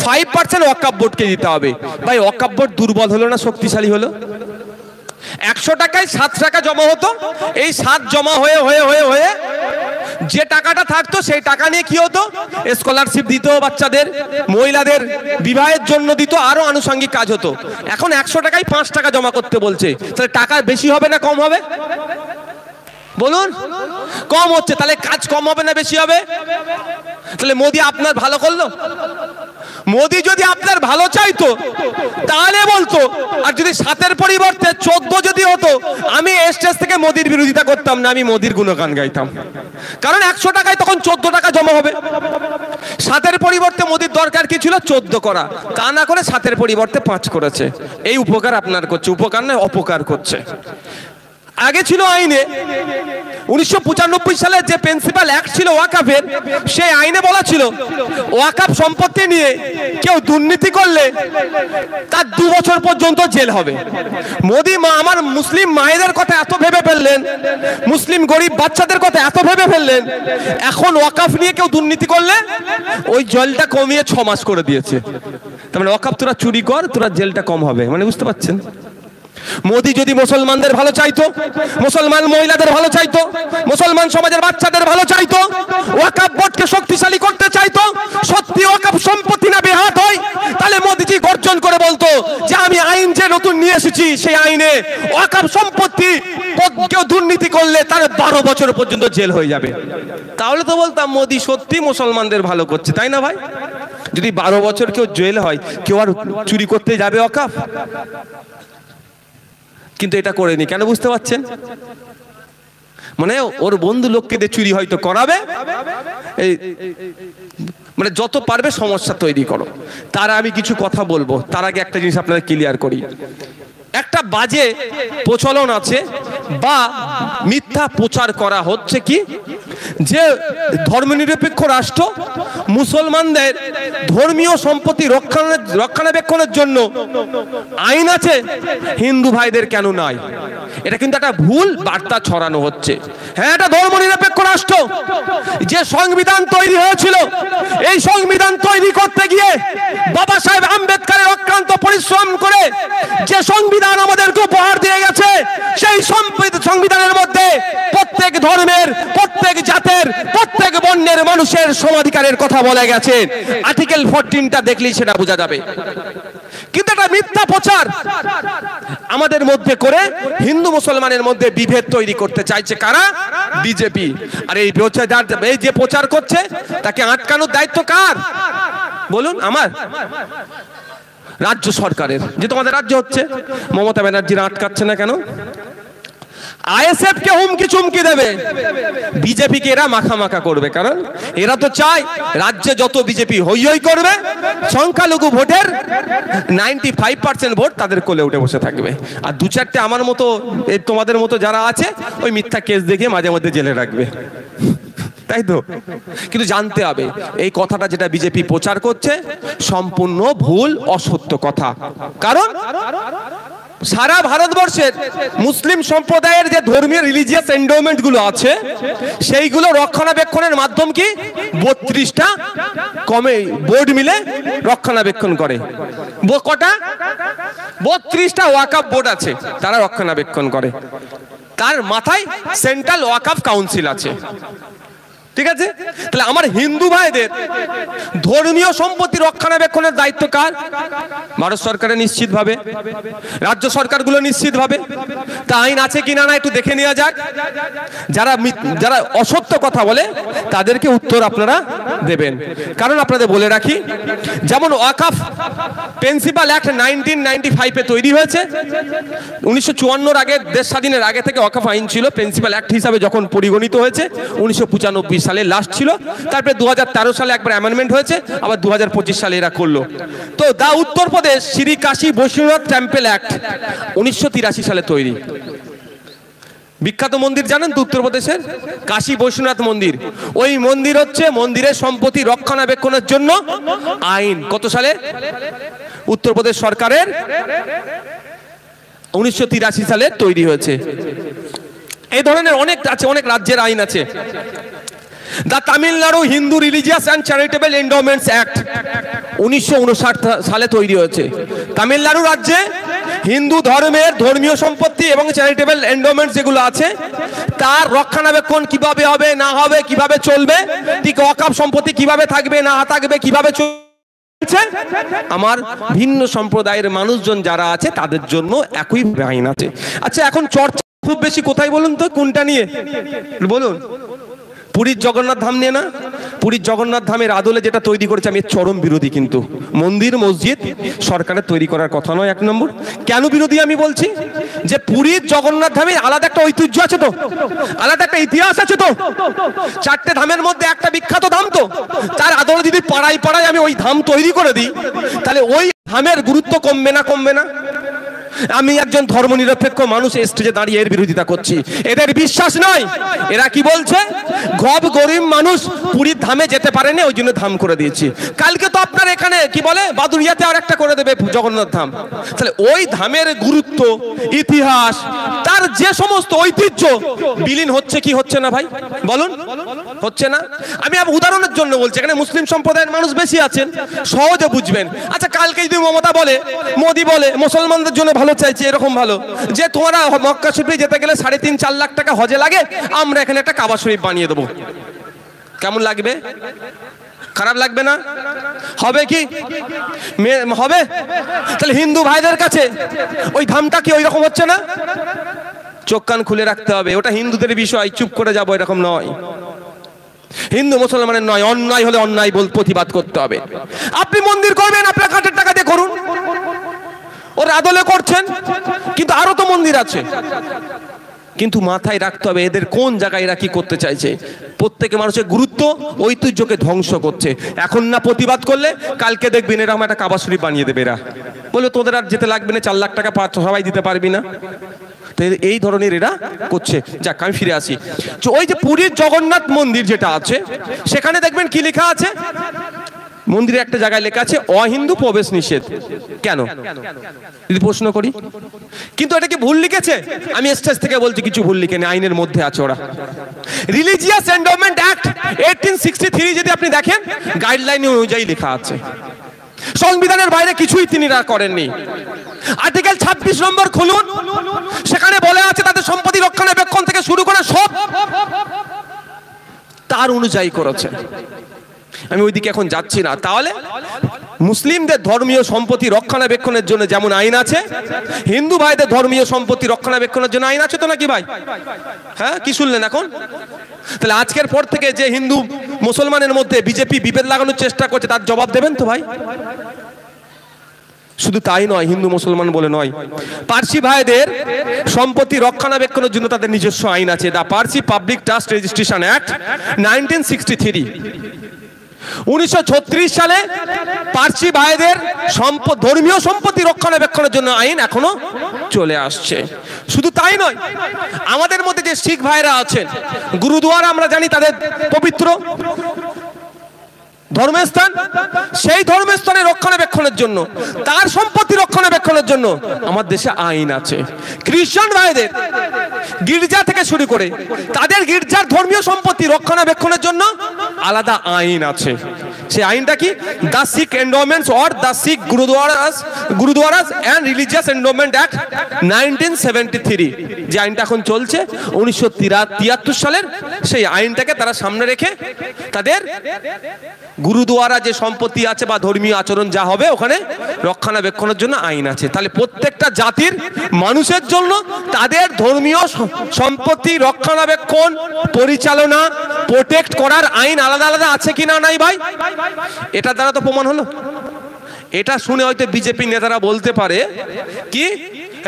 5% ওয়াকফ বোর্ডকে দিতে হবে। ভাই, ওয়াকফ বোর্ড দুর্বল হলো না শক্তিশালী হলো? 100 টাকায় 7 টাকা জমা হতো। এই 7 জমা হয়ে হয়ে হয়ে হয়ে যে টাকাটা থাকতো সেই টাকা নিয়ে কি হতো? স্কলারশিপ দিত বাচ্চাদের, মহিলাদের বিবাহের জন্য দিত, আরো আনুষঙ্গিক কাজ হতো। এখন 100 টাকায় 5 টাকা জমা করতে বলছে। তাহলে টাকা বেশি হবে না কম হবে? বলুন। কম হচ্ছে, তাহলে কাজ কম হবে না বেশি হবে? তাহলে মোদি আপনার ভালো করলো? মোদি যদি আপনার ভালো চাইতো তাহলে বলতো। আর যদি 7-এর পরিবর্তে 14 যদি হতো, আমি স্টেজ থেকে মোদির বিরোধিতা করতাম না, আমি মোদির গুণগান গাইতাম। কারণ 100 টাকায় তখন 14 টাকা জমা হবে। 7-এর পরিবর্তে মোদির দরকার কি ছিল? 14 করা। তা না করে 7-এর পরিবর্তে 5 করেছে। এই উপকার আপনার করছে, উপকার নয় অপকার করছে। আগে ছিল আইনে 1995 সালে যে প্রিন্সিপাল অ্যাক্ট ছিল ওয়াকফের, সেই আইনে বলা ছিল ওয়াকফ সম্পত্তি নিয়ে কেউ দুর্নীতি করলে তার 2 বছর পর্যন্ত জেল হবে। মোদি আমার মুসলিম মায়েদের কথা এত ভেবে ফেললেন, মুসলিম গরিব বাচ্চাদের কথা এত ভেবে ফেললেন, এখন ওয়াকফ নিয়ে কেউ দুর্নীতি করলে ওই জেলটা কমিয়ে 6 মাস করে দিয়েছে। তার মানে ওয়াকফ তোরা চুরি কর, তোরা জেলটা কম হবে। মানে বুঝতে পারছেন? মোদি যদি মুসলমানদের ভালো চাইতো, মুসলমান মহিলাদের ভালো চাইতো, মুসলমান সমাজের বাচ্চাদের ভালো চাইতো, ওয়াকফ বোর্ডকে শক্তিশালী করতে চাইতো, সত্যি ওয়াকফ সম্পত্তি না বেহাত হয়, তাহলে মোদিজি গর্জন করে বলতো যে আমি আইন যে নতুন নিয়ে এসেছি সেই আইনে ওয়াকফ সম্পত্তি কেউ দুর্নীতি করলে তার 12 বছর পর্যন্ত জেল হয়ে যাবে। তাহলে তো বলতাম মোদি সত্যি মুসলমানদের ভালো করছে, তাই না ভাই? যদি 12 বছর কেউ জেল হয়, কেউ আর চুরি করতে যাবে ওয়াকফ? কিন্তু এটা করেনি কেন বুঝতে পারছেন? মানে ওর বন্ধু লোককে দিয়ে চুরি হয়তো করাবে, এই মানে যত পারবে সমস্যা তৈরি করো। তার আমি কিছু কথা বলবো, তার আগে একটা জিনিস আপনারা ক্লিয়ার করি। একটা বাজে প্রচলন আছে বা মিথ্যা প্রচার করা হচ্ছে কি, যে ধর্মনিরপেক্ষ রাষ্ট্র মুসলমানদের ধর্মীয় সম্পত্তি রক্ষণাবেক্ষণের জন্য আইন আছে, হিন্দু ভাইদের কেন নাই? এটা কিন্তু একটা ভুল বার্তা ছড়ানো হচ্ছে। হ্যাঁ, এটা ধর্মনিরপেক্ষ রাষ্ট্র। যে সংবিধান তৈরি হয়েছিল, এই সংবিধান তৈরি করতে গিয়ে বাবা সাহেব আম্বেদকরের অক্লান্ত পরিশ্রম করে যে সংবিধান আমাদেরকে উপহার দিয়ে গেছে, সেই সংবিধানের মধ্যে প্রত্যেক ধর্মের, প্রত্যেক জাতের, প্রত্যেক বর্ণের মানুষের সমাধিকারের কথা বলে গেছে। আর্টিকেল 14টা দেখলেই সেটা বোঝা যাবে। কিন্তু এটা মিথ্যা প্রচার আমাদের মধ্যে করে হিন্দু মুসলমানের মধ্যে বিভেদ তৈরি করতে চাইছে কারা? বিজেপি। আর এই যে প্রচার করছে তাকে আটকানোর দায়িত্ব কার বলুন? আমার? রাজ্য সরকারের। যে তোমাদের রাজ্য হচ্ছে, মমতা ব্যানার্জিরা আটকাচ্ছে না কেন? আইএসএফ কে হুমকি চুমকি দেবে, বিজেপিকে এরা মাখা করবে। কারণ এরা তো চায় রাজ্যে যত বিজেপি হই হই করবে, সংখ্যালঘু ভোটের 95% ভোট তাদের কোলে উঠে বসে থাকবে। আর 2-4টে আমার মতো, তোমাদের মতো যারা আছে, ওই মিথ্যা কেস দেখে মাঝে মধ্যে জেলে রাখবে। তাই তো? কিন্তু জানতে হবে এই কথাটা যেটা বিজেপি প্রচার করছে সম্পূর্ণ ভুল, অসত্য কথা। কারণ সারা ভারতবর্ষের মুসলিম সম্প্রদায়ের যে ধর্মীয় রিলিজিয়াস এন্ডোমেন্ট গুলো আছে সেইগুলো রক্ষণাবেক্ষণের মাধ্যম কি 32টা কমে বোর্ড মিলে রক্ষণাবেক্ষণ করে। কটা? 32টা ওয়াকফ বোর্ড আছে, তারা রক্ষণাবেক্ষণ করে। তার মাথায় সেন্ট্রাল ওয়াকফ কাউন্সিল আছে। ঠিক আছে? তাহলে আমার হিন্দু ভাইদের ধর্মীয় সম্পত্তি রক্ষণাবেক্ষণের দায়িত্ব কার? ভারত সরকারের নিশ্চিতভাবে, রাজ্য সরকারগুলো নিশ্চিতভাবে। তা আইন আছে কিনা না একটু দেখে নেওয়া যাক। যারা অসত্য কথা বলে তাদেরকে উত্তর আপনারা দেবেন। কারণ আপনাদের বলে রাখি, যেমন ওয়াকফ প্রিন্সিপাল অ্যাক্ট 1995 তৈরি হয়েছে। 1954 আগে, দেশ স্বাধীনের আগে থেকে ওয়াকফ আইন ছিল। প্রিন্সিপাল অ্যাক্ট হিসাবে যখন পরিগণিত হয়েছে 1995 সালে লাস্ট ছিল। তারপরে 2013 সালে একবার অ্যামেন্ডমেন্ট হয়েছে, আবার 2025 সালে এরা করলো। তো দা উত্তরপ্রদেশ শ্রী কাশী বৈশ্বনাথ টেম্পল অ্যাক্ট 1983 সালে তৈরি। বিখ্যাত মন্দির জানেন তো উত্তরপ্রদেশের? কাশী বৈশ্বনাথ মন্দির। ওই মন্দির হচ্ছে মন্দিরের সম্পত্তি রক্ষণাবেক্ষণের জন্য আইন কত সালে? উত্তরপ্রদেশ সরকারের 1983 সালে তৈরি হয়েছে। এই ধরনের অনেক আছে, অনেক রাজ্যের আইন আছে। The Tamil Nadu Hindu religious and charitable endowments act 1959 সালে তৈরি হয়েছে। তামিলনাড়ু রাজ্যে হিন্দু ধর্মের ধর্মীয় সম্পত্তি এবং চ্যারিটেবল এন্ডোমেন্টস যেগুলো আছে তার রক্ষণাবেক্ষণ কিভাবে হবে না হবে, কিভাবে চলবে, ঠিক ওয়াকফ সম্পত্তি কিভাবে থাকবে না থাকবে, কিভাবে চলছে, আমার ভিন্ন সম্প্রদায়ের মানুষজন যারা আছে তাদের জন্য একই আইন আছে। আচ্ছা, এখন চর্চা খুব বেশি কোথায় বলুন তো? কোনটা নিয়ে বলুন? পুরীর জগন্নাথ ধাম নিয়ে না? পুরীর জগন্নাথ ধামের আদলে যেটা তৈরি করেছে আমি চরম বিরোধী। কিন্তু মন্দির মসজিদ সরকারের তৈরি করার কথা নয়। 1 নম্বর কেন বিরোধী আমি বলছি, যে পুরীর জগন্নাথ ধামের আলাদা একটা ঐতিহ্য আছে তো, আলাদা একটা ইতিহাস আছে তো। 4টে ধামের মধ্যে একটা বিখ্যাত ধাম তো, তার আদলে যদি পাড়ায় পাড়ায় আমি ওই ধাম তৈরি করে দিই তাহলে ওই ধামের গুরুত্ব কমবে না? কমবে না? আমি একজন ধর্মনিরপেক্ষ মানুষ স্টেজে দাঁড়িয়ে এর বিরোধিতা করছি। এদের বিশ্বাস নয়। এরা কি বলছে? গরিব মানুষ পুরীর ধামে যেতে পারেনি, ওই জন্য ধাম করে দিয়েছি। কালকে তো আপনার এখানে কি বলে বাদুড়িয়াতে আর একটা করে দেবে জগন্নাথ ধাম। তাহলে ওই ধামের গুরুত্ব, ইতিহাস, তার যে সমস্ত ঐতিহ্য বিলীন হচ্ছে কি হচ্ছে না ভাই বলুন? হচ্ছে না? আমি উদাহরণের জন্য বলছি, এখানে মুসলিম সম্প্রদায়ের মানুষ বেশি আছেন, সহজে বুঝবেন। আচ্ছা, কালকে যদি মমতা বলে, মোদি বলে মুসলমানদের জন্য ভালো চাইছে, এরকম ভালো যে তোমরা মক্কা শরীফে যেতে গেলে 3.5-4 লাখ টাকা হজে লাগে, আমরা এখানে একটা কাবা শরীফ বানিয়ে দেবো, কেমন লাগবে? খারাপ লাগবে না? হবে কি হবে? তাহলে হিন্দু ভাইদের কাছে ওই ধামটা কি ওই রকম হচ্ছে না? চোখ কান খুলে রাখতে হবে। ওটা হিন্দুদের বিষয়, চুপ করে যাবো এরকম নয়। হিন্দু মুসলমানের নয়, অন্যায় হলে অন্যায় প্রতিবাদ করতে হবে। আপনি মন্দির করবেন আপনার কাঠের টাকা দিয়ে করুন, ওর আদলে করছেন, কিন্তু আরো তো মন্দির আছে। কিন্তু মাথায় রাখতে হবে এদের কোন জায়গায় এরা কি করতে চাইছে। প্রত্যেকে মানুষের গুরুত্ব, ঐতিহ্যকে ধ্বংস করছে। এখন না প্রতিবাদ করলে কালকে দেখবেন এরকম একটা কাবা শরীফ বানিয়ে দেবে। এরা বলে তোদের আর যেতে লাগবে না, 4 লাখ টাকা সবাই দিতে পারবি না। এই ধরনের এরা করছে। যাক, আমি ফিরে আসি। ওই যে পুরীর জগন্নাথ মন্দির যেটা আছে সেখানে দেখবেন কি লেখা আছে? মন্দিরে একটা জায়গায় লেখা আছে অহিন্দু প্রবেশ নিষেধ। কেন যদি প্রশ্ন করি? কিন্তু এটা কি ভুল লিখেছে? আমি স্টেজ থেকে বলছি কিছু ভুল লিখেনি, আইনের মধ্যে আছে। ওরা রিলিজিয়াস এন্ডোমেন্ট অ্যাক্ট 1863 যদি আপনি দেখেন গাইডলাইন অনুযায়ী লেখা আছে। সংবিধানের বাইরে কিছুই তিনি করেননি। আর্টিকেল 26 নম্বর খুলুন, সেখানে বলে আছে তাদের সম্পত্তি রক্ষণাবেক্ষণ থেকে শুরু করে সব তার অনুযায়ী করেছে। আমি ওইদিকে এখন যাচ্ছি না। তাহলে মুসলিমদের ধর্মীয় সম্পত্তি রক্ষণাবেক্ষণের জন্য যেমন আইন আছে, হিন্দু ভাইদের ধর্মীয় সম্পত্তি রক্ষণাবেক্ষণের জন্য আইন আছে তো নাকি ভাই? হ্যাঁ, কি শুনলেন এখন? তাহলে আজকের পর থেকে যে হিন্দু মুসলমানের মধ্যে বিজেপি বিভেদ লাগানোর চেষ্টা করছে তার জবাব দেবেন তো ভাই? শুধু তাই নয়, হিন্দু মুসলমান বলে নয়, পার্সি ভাইদের সম্পত্তি রক্ষণাবেক্ষণের জন্য তাদের নিজস্ব আইন আছে। The Parsi public trust registration act 1963। 1936 সালে পার্সি ভাইদের ধর্মীয় সম্পত্তি রক্ষণাবেক্ষণের জন্য আইন এখনো চলে আসছে। শুধু তাই নয়, আমাদের মধ্যে যে শিখ ভাইরা আছেন, গুরুদুয়ারা আমরা জানি তাদের পবিত্র ধর্মস্থান, সেই ধর্মস্থানের রক্ষণাবেক্ষণের জন্য, তার সম্পত্তি রক্ষণাবেক্ষণের জন্য আমার দেশে আইন আছে। খ্রিস্টান ভাইদের গির্জা থেকে শুরু করে তাদের গির্জার ধর্মীয় সম্পত্তি রক্ষণাবেক্ষণের জন্য আলাদা আইন আছে। সেই আইনটা কি? The Sikh endowments or the Sikh gurdwaras and religious endowment act 1973, যে আইনটা এখন চলছে 1973 সালের, সেই আইনটাকে তারা সামনে রেখে তাদের গুরুদুয়ারা যে সম্পত্তি আছে বা ধর্মীয় আচরণ যা হবে ওখানে রক্ষণাবেক্ষণের জন্য আইন আছে। তাহলে প্রত্যেকটা জাতির মানুষের জন্য তাদের ধর্মীয় সম্পত্তি রক্ষণাবেক্ষণ, পরিচালনা, প্রোটেক্ট করার আইন আলাদা আলাদা আছে কিনা নাই ভাই? এটা দ্বারা তো প্রমাণ হলো। এটা শুনে হয়তো বিজেপি নেতারা বলতে পারে কি,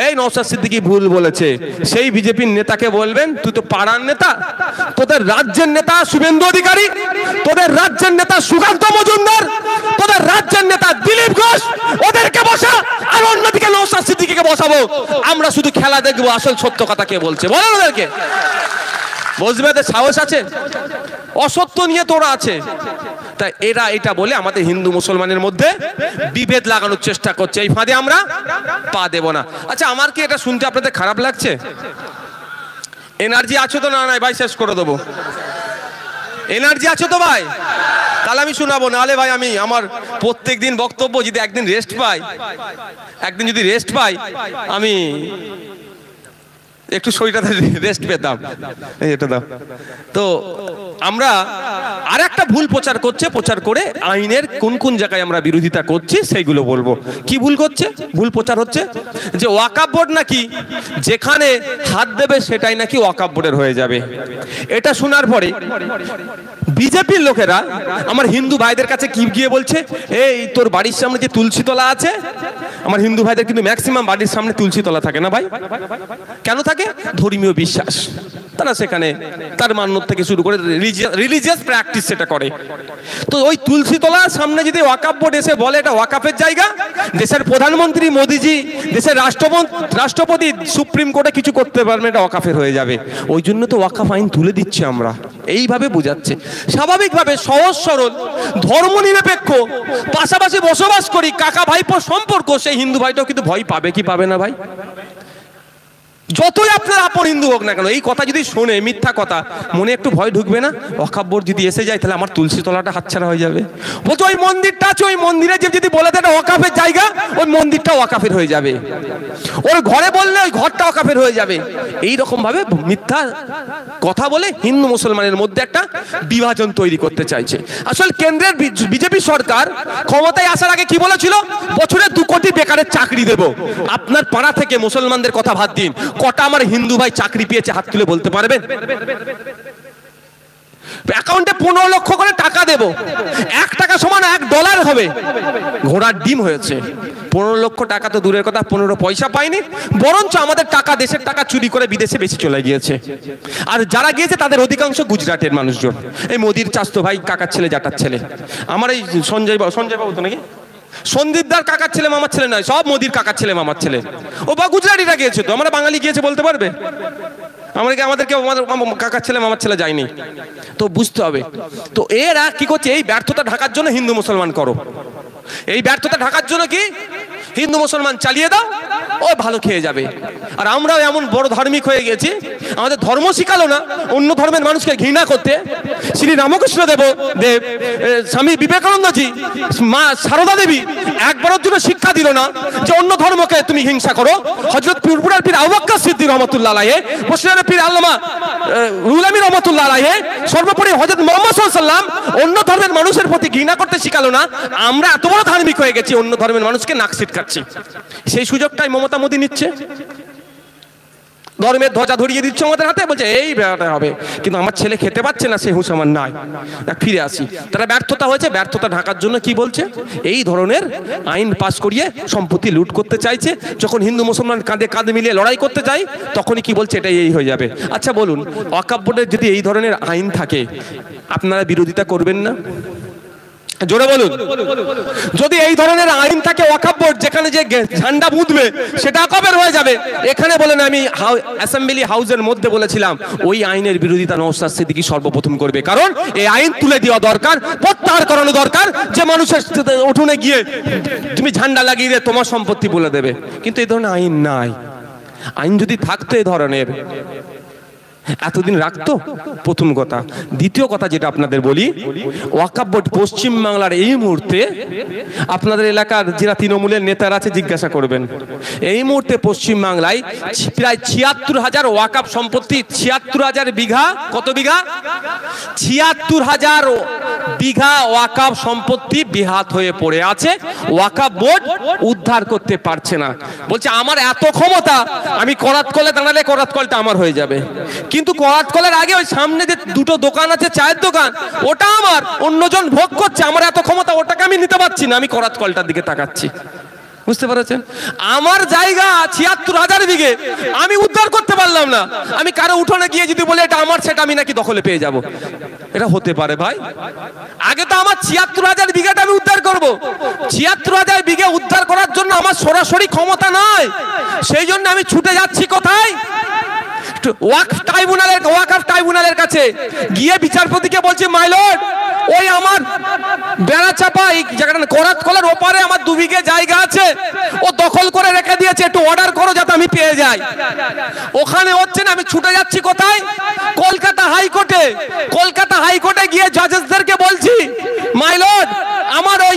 এই নওশাদ সিদ্দিকী ভুল বলেছে। সেই বিজেপির নেতাকে বলবেন, তুই তো পাড়ার নেতা, তোদের রাজ্যের নেতা শুভেন্দু অধিকারী, তোদের রাজ্যের নেতা সুকান্ত মজুমদার, তোদের রাজ্যের নেতা দিলীপ ঘোষ, ওদেরকে বসা, আর অন্যদিকে নওশাদ সিদ্দিকীকে বসাবো। আমরা শুধু খেলা দেখবো, আসল সত্য কথা কে বলছে বলেন ওদেরকে। বুঝবে এদের সাহস আছে? অসত্য নিয়ে তোরা আছে। তাই এরা এটা বলে আমাদের হিন্দু মুসলমানের মধ্যে বিভেদ লাগানোর চেষ্টা করছে। এই ফাঁদে আমরা পা দেব না। আচ্ছা, আমার কি এটা শুনতে আপনাদের খারাপ লাগছে? এনার্জি আছে তো? না নাই ভাই, শেষ করে দেবো। এনার্জি আছে তো ভাই? তাহলে আমি শোনাবো, নাহলে ভাই আমি আমার প্রত্যেক দিন বক্তব্য যদি একদিন রেস্ট পাই, আমি একটু শরীরটা রেস্ট পেতাম। এটা দাও তো। আমরা আর একটা ভুল প্রচার করে আইনের কোন কোন জায়গায় আমরা বিরোধিতা করছি সেইগুলো বলবো। কি ভুল করছে? ভুল প্রচার হচ্ছে যে ওয়াকফ বোর্ড নাকি যেখানে হাত দেবে সেটাই নাকি ওয়াকফ বোর্ডের হয়ে যাবে। এটা শোনার পরে বিজেপির লোকেরা আমার হিন্দু ভাইদের কাছে কি গিয়ে বলছে, এই তোর বাড়ির সামনে যে তুলসী তলা আছে, আমার হিন্দু ভাইদের কিন্তু ম্যাক্সিমাম বাড়ির সামনে তুলসী তলা থাকে না ভাই। কেন থাকে? ধর্মীয় বিশ্বাস, তারা সেখানে তার মান্যত থেকে শুরু করে রিলিজিয়াস প্র্যাকটিস সেটা করে। তো ওই তুলসী তলার সামনে যদি ওয়াকফ বোর্ড এসে বলে এটা ওয়াকফের জায়গা, দেশের প্রধানমন্ত্রী মোদিজি, দেশের রাষ্ট্রপতি সুপ্রিম কোর্টে কিছু করতে পারবে, এটা ওয়াকফের হয়ে যাবে। ওই জন্য তো ওয়াকফ আইন তুলে দিচ্ছি আমরা, এইভাবে বোঝাচ্ছে। স্বাভাবিকভাবে সহজ সরল ধর্ম নিরপেক্ষ পাশাপাশি বসবাস করি, কাকা ভাইপোর সম্পর্ক, সেই হিন্দু ভাইটাও কিন্তু ভয় পাবে কি পাবে না ভাই? যতই আপনার আপন হিন্দু হোক না কেন, এই কথা যদি শোনে, মিথ্যা কথা, মনে একটু ভয় ঢুকবে না? ওয়াকফ বোর্ড যদি এসে যায় তাহলে আমার তুলসী তলাটা হাতছাড়া হয়ে যাবে। বলছো ওই মন্দিরটা আছে, ওই মন্দিরে যদি বলে দেয় ওয়াকফের জায়গা, ওই মন্দিরটা ওয়াকফের হয়ে যাবে। ওর ঘরে বললে ওই ঘরটা ওয়াকফের হয়ে যাবে। এইরকম ভাবে মিথ্যা কথা বলে হিন্দু মুসলমানের মধ্যে একটা বিভাজন তৈরি করতে চাইছে। আসলে কেন্দ্রের বিজেপি সরকার ক্ষমতায় আসার আগে কি বলেছিল? বছরে 2 কোটি বেকারের চাকরি দেব। আপনার পাড়া থেকে মুসলমানদের কথা বাদ দিন, কটা আমার হিন্দু ভাই চাকরি পেয়েছে হাত তুলে বলতে পারবেন? অ্যাকাউন্টে 15 লক্ষ করে টাকা দেব, 1 টাকা সমান $1 হবে। ঘোড়ার ডিম হয়েছে। 15 লক্ষ টাকা তো দূরের কথা, 15 পয়সা পাইনি, বরঞ্চ আমাদের টাকা, দেশের টাকা চুরি করে বিদেশে বেশি চলে গিয়েছে। আর যারা গিয়েছে তাদের অধিকাংশ গুজরাটের মানুষজন। এই মোদির চাস্তো ভাই, কাকার ছেলে, জাটার ছেলে। আমার এই সঞ্জয় বাবু তো নাকি সন্দীপদার কাকার ছেলে, মামার ছেলে নয়, সব মোদির কাকার ছেলে, মামার ছেলে। ও বা গুজরাটিরা গিয়েছে, তো আমরা বাঙালি গিয়েছে বলতে পারবে? আমাদেরকে কাকার ছেলে, মামার ছেলে যায়নি। তো বুঝতে হবে। তো এরা কি করছে? এই ব্যর্থতা ঢাকার জন্য হিন্দু মুসলমান করো, এই ব্যর্থতা ঢাকার জন্য কি হিন্দু মুসলমান চালিয়ে দাও, ও ভালো খেয়ে যাবে। আর আমরাও এমন বড় ধার্মিক হয়ে গেছি, আমাদের ধর্ম শিখালো না অন্য ধর্মের মানুষকে ঘৃণা করতে। শ্রী রামকৃষ্ণ দেব, স্বামী বিবেকানন্দজি, মা সারদা দেবী একবারের জন্য শিক্ষা দিল না যে অন্য ধর্মকে তুমি হিংসা করো। হযরত পীরপুরার পীর আবু বকর সিদ্দিক রহমাতুল্লাহ আলাইহি, মুর্শিদাবাদের পীর আল্লামা রুহুল আমিন রহমাতুল্লাহ আলাইহি, সর্বোপরি হযরত মুহাম্মদ সাল্লাল্লাহু আলাইহি ওয়াসাল্লাম অন্য ধর্মের মানুষের প্রতি ঘৃণা করতে শিখালো না। আমরা এত বড় ধার্মিক হয়ে গেছি, অন্য ধর্মের মানুষকে নাক ছিটকাচ্ছি। সেই সুযোগটাই মমতা মোদী নিচ্ছে, ধর্মের ধ্বজা ধরিয়ে দিচ্ছে আমাদের হাতে, বলছে এই ব্যাপারটা হবে। কিন্তু আমার ছেলে খেতে পাচ্ছে না, সেই হুঁশ আমার নাই। ফিরে আসি, তারা ব্যর্থতা হয়েছে, ব্যর্থতা ঢাকার জন্য কি বলছে? এই ধরনের আইন পাস করিয়ে সম্পত্তি লুট করতে চাইছে। যখন হিন্দু মুসলমান কাঁধে কাঁধ মিলিয়ে লড়াই করতে চাই, তখনই কি বলছে? এটাই এই হয়ে যাবে। আচ্ছা বলুন, ওয়াকফ বোর্ডের যদি এই ধরনের আইন থাকে, আপনারা বিরোধিতা করবেন না? জোরে বলুন। যদি এই ধরনের আইন থাকে ওয়াকফ বোর্ড যেখানে যে ঝান্ডা বুঁধবে সেটা কবের হয়ে যাবে। এখানে বলেন আমি অ্যাসেম্বলি হাউসের মধ্যে বলেছিলাম ওই আইনের বিরোধিতা নওশাদ সিদ্দিকী সর্বপ্রথম করবে, কারণ এই আইন তুলে দেওয়া দরকার, প্রত্যাহার করানো দরকার, যে মানুষের উঠোনে গিয়ে তুমি ঝান্ডা লাগিয়ে দিয়ে তোমার সম্পত্তি বলে দেবে। কিন্তু এই ধরনের আইন নাই। আইন যদি থাকতো এই ধরনের এতদিন রাখতো, প্রথম কথা। দ্বিতীয় কথা যেটা আপনাদের বলি, ওয়াকফ বোর্ড পশ্চিম বাংলার এই মুহূর্তে আপনাদের এলাকার যারা তৃণমূলের নেতারা আছে জিজ্ঞাসা করবেন, এই মুহূর্তে পশ্চিম বাংলায় প্রায় ৭৬,০০০ ওয়াকফ সম্পত্তি, ৭৬,০০০ বিঘা, কত বিঘা? ৭৬,০০০ বিঘা ওয়াকফ সম্পত্তি বেহাত হয়ে পড়ে আছে। ওয়াকফ বোর্ড উদ্ধার করতে পারছে না, বলছে আমার এত ক্ষমতা, আমি করাত কলে দাঁড়ালে করাত কলটা আমার হয়ে যাবে। কিন্তু করাত কলের আগে ওই সামনে যে দুটো দোকান আছে, চায়ের দোকান, ওটা আমার, অন্যজন ভোগ করছে, আমার এত ক্ষমতা, ওটাকে আমি নিতে পারছি না, আমি করাত কলটার দিকে তাকাচ্ছি। বুঝতে পারছেন? আমার জায়গা ৭৬,০০০ বিঘে, আমি উদ্ধার করতে পারলাম না। আমি কারো উঠোনে গিয়ে যদি বলে এটা আমার, সেটা আমি নাকি দখলে পেয়ে যাব। এটা হতে পারে ভাই? আগে তো আমার ৭৬,০০০ বিঘাটা আমি উদ্ধার করব। ৭৬,০০০ বিঘে উদ্ধার করার জন্য আমার সরাসরি ক্ষমতা নয়, সেই জন্য আমি ছুটে যাচ্ছি কোথায়? ওয়াকফ ট্রাইব্যুনালের কাছে গিয়ে বিচারপতিকে বলছি, মাই লর্ড, ওই আমার বেড়াচাপা এই জায়গাটা করাত কলের ওপারে আমার 2 বিঘে জায়গা আছে, ও দখল করে রেখে দিয়েছে, একটু অর্ডার করো যাতে আমি পেয়ে যাই। ওখানে হচ্ছে না, আমি ছুটে যাচ্ছি কোথায়? কলকাতা হাইকোর্টে। কলকাতা হাইকোর্টে গিয়ে জাজেসদেরকে বলছি, মাই লর্ড, আমার ওই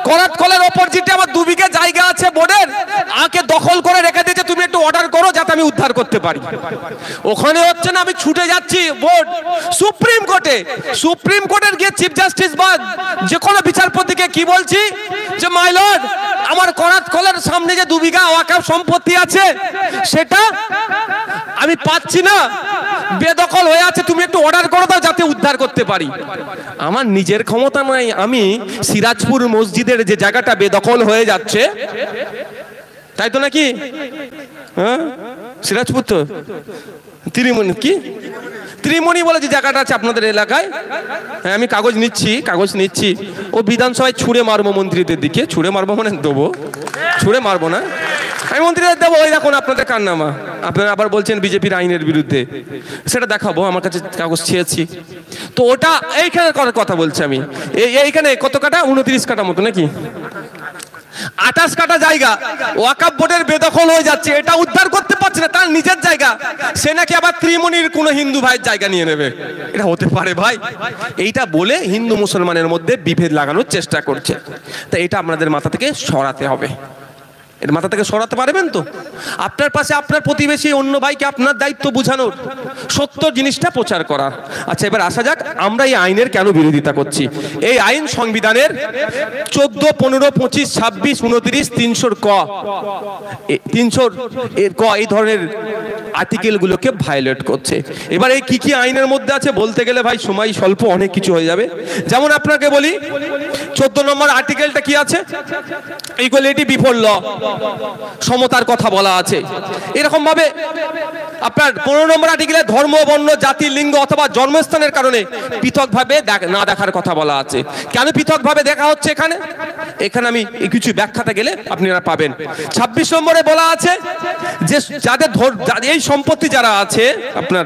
করাত কলের অপোজিটে আমার 2 বিঘে জায়গা আছে বোর্ডের, আকে দখল করে রেখে দিয়েছে, তুমি একটু অর্ডার করো যাতে আমি উদ্ধার করতে পারি। ওখানে হচ্ছে না, আমি ছুটে যাচ্ছি বোর্ড সুপ্রিম কোর্টে। সুপ্রিম কোর্টের গিয়ে চিফ জাস্টিস বা যে কোনো বিচারপতিকে কি বলছি, যে মাই লর্ড, আমার করাত কলের সামনে যে 2 বিঘা ওয়াকফ সম্পত্তি আছে সেটা আমি পাচ্ছি না, বেদখল হয়ে আছে, তুমি একটু অর্ডার করে দাও যাতে উদ্ধার করতে পারি। আমার নিজের ক্ষমতা নয়, আমি সিরাজপুর মসজিদের যে জায়গাটা বেদখল হয়ে যাচ্ছে, তাই তো নাকি? হ্যাঁ, সিরাজপুর তো ত্রিমণি, কি ত্রিমণি বলে যে জায়গাটা আছে আপনাদের এলাকায়, হ্যাঁ, আমি কাগজ নিচ্ছি। ও বিধানসভায় ছুঁড়ে মারবো মন্ত্রীদের দিকে, ছুঁড়ে মারবো মানে দেবো, ছুঁড়ে মারবো না, আমি মন্ত্রীদের দেবো। ওই দেখুন আপনাদের কারনামা, আপনারা আবার বলছেন বিজেপির আইনের বিরুদ্ধে, সেটা দেখাবো, আমার কাছে কাগজ চেয়েছি। তো ওটা এইখানে করার কথা বলছি আমি। এইখানে কত কাটা? 29 কাটা মতো নাকি 28 কাটা জায়গা ওয়াকফ বোর্ডের বেদখল হয়ে যাচ্ছে, এটা উদ্ধার করতে পারছে না, তার নিজের জায়গা, সে নাকি আবার ত্রিমণির কোনো হিন্দু ভাইয়ের জায়গা নিয়ে নেবে। এটা হতে পারে ভাই? এইটা বলে হিন্দু মুসলমানের মধ্যে বিভেদ লাগানোর চেষ্টা করছে। তা এটা আপনাদের মাথা থেকে সরাতে হবে। এর মাথা থেকে সরাতে পারবেন তো? আপনার পাশে আপনার প্রতিবেশী অন্য ভাইকে আপনার দায়িত্ব বোঝানোর, সত্য জিনিসটা প্রচার করার। আচ্ছা, এবার আসা যাক আমরা এই আইনের কেন বিরোধিতা করছি। এই আইন সংবিধানের 14, 15, 25, 26, 29, 300 ক, 300 এর ক এই ধরনের আর্টিকেলগুলোকে ভায়োলেট করছে। এবার এই কি আইনের মধ্যে আছে বলতে গেলে ভাই সময় স্বল্প, অনেক কিছু হয়ে যাবে। যেমন আপনাকে বলি, 14 নম্বর আর্টিকেলটা কি আছে? ইকুয়ালিটি বিফোর ল, সমতার কথা বলা আছে। এরকম ভাবে আপনার 15 নম্বর আর্টিকেলে ধর্ম, বর্ণ, জাতি, লিঙ্গ অথবা জন্মস্থানের কারণে পৃথকভাবে না দেখার কথা বলা আছে। কেন পৃথকভাবে দেখা হচ্ছে এখানে? এখানে আমি কিছু ব্যাখ্যাতে গেলে আপনারা পাবেন। 26 নম্বরে বলা আছে যে যাদের এই সম্পত্তি যারা আছে আপনার,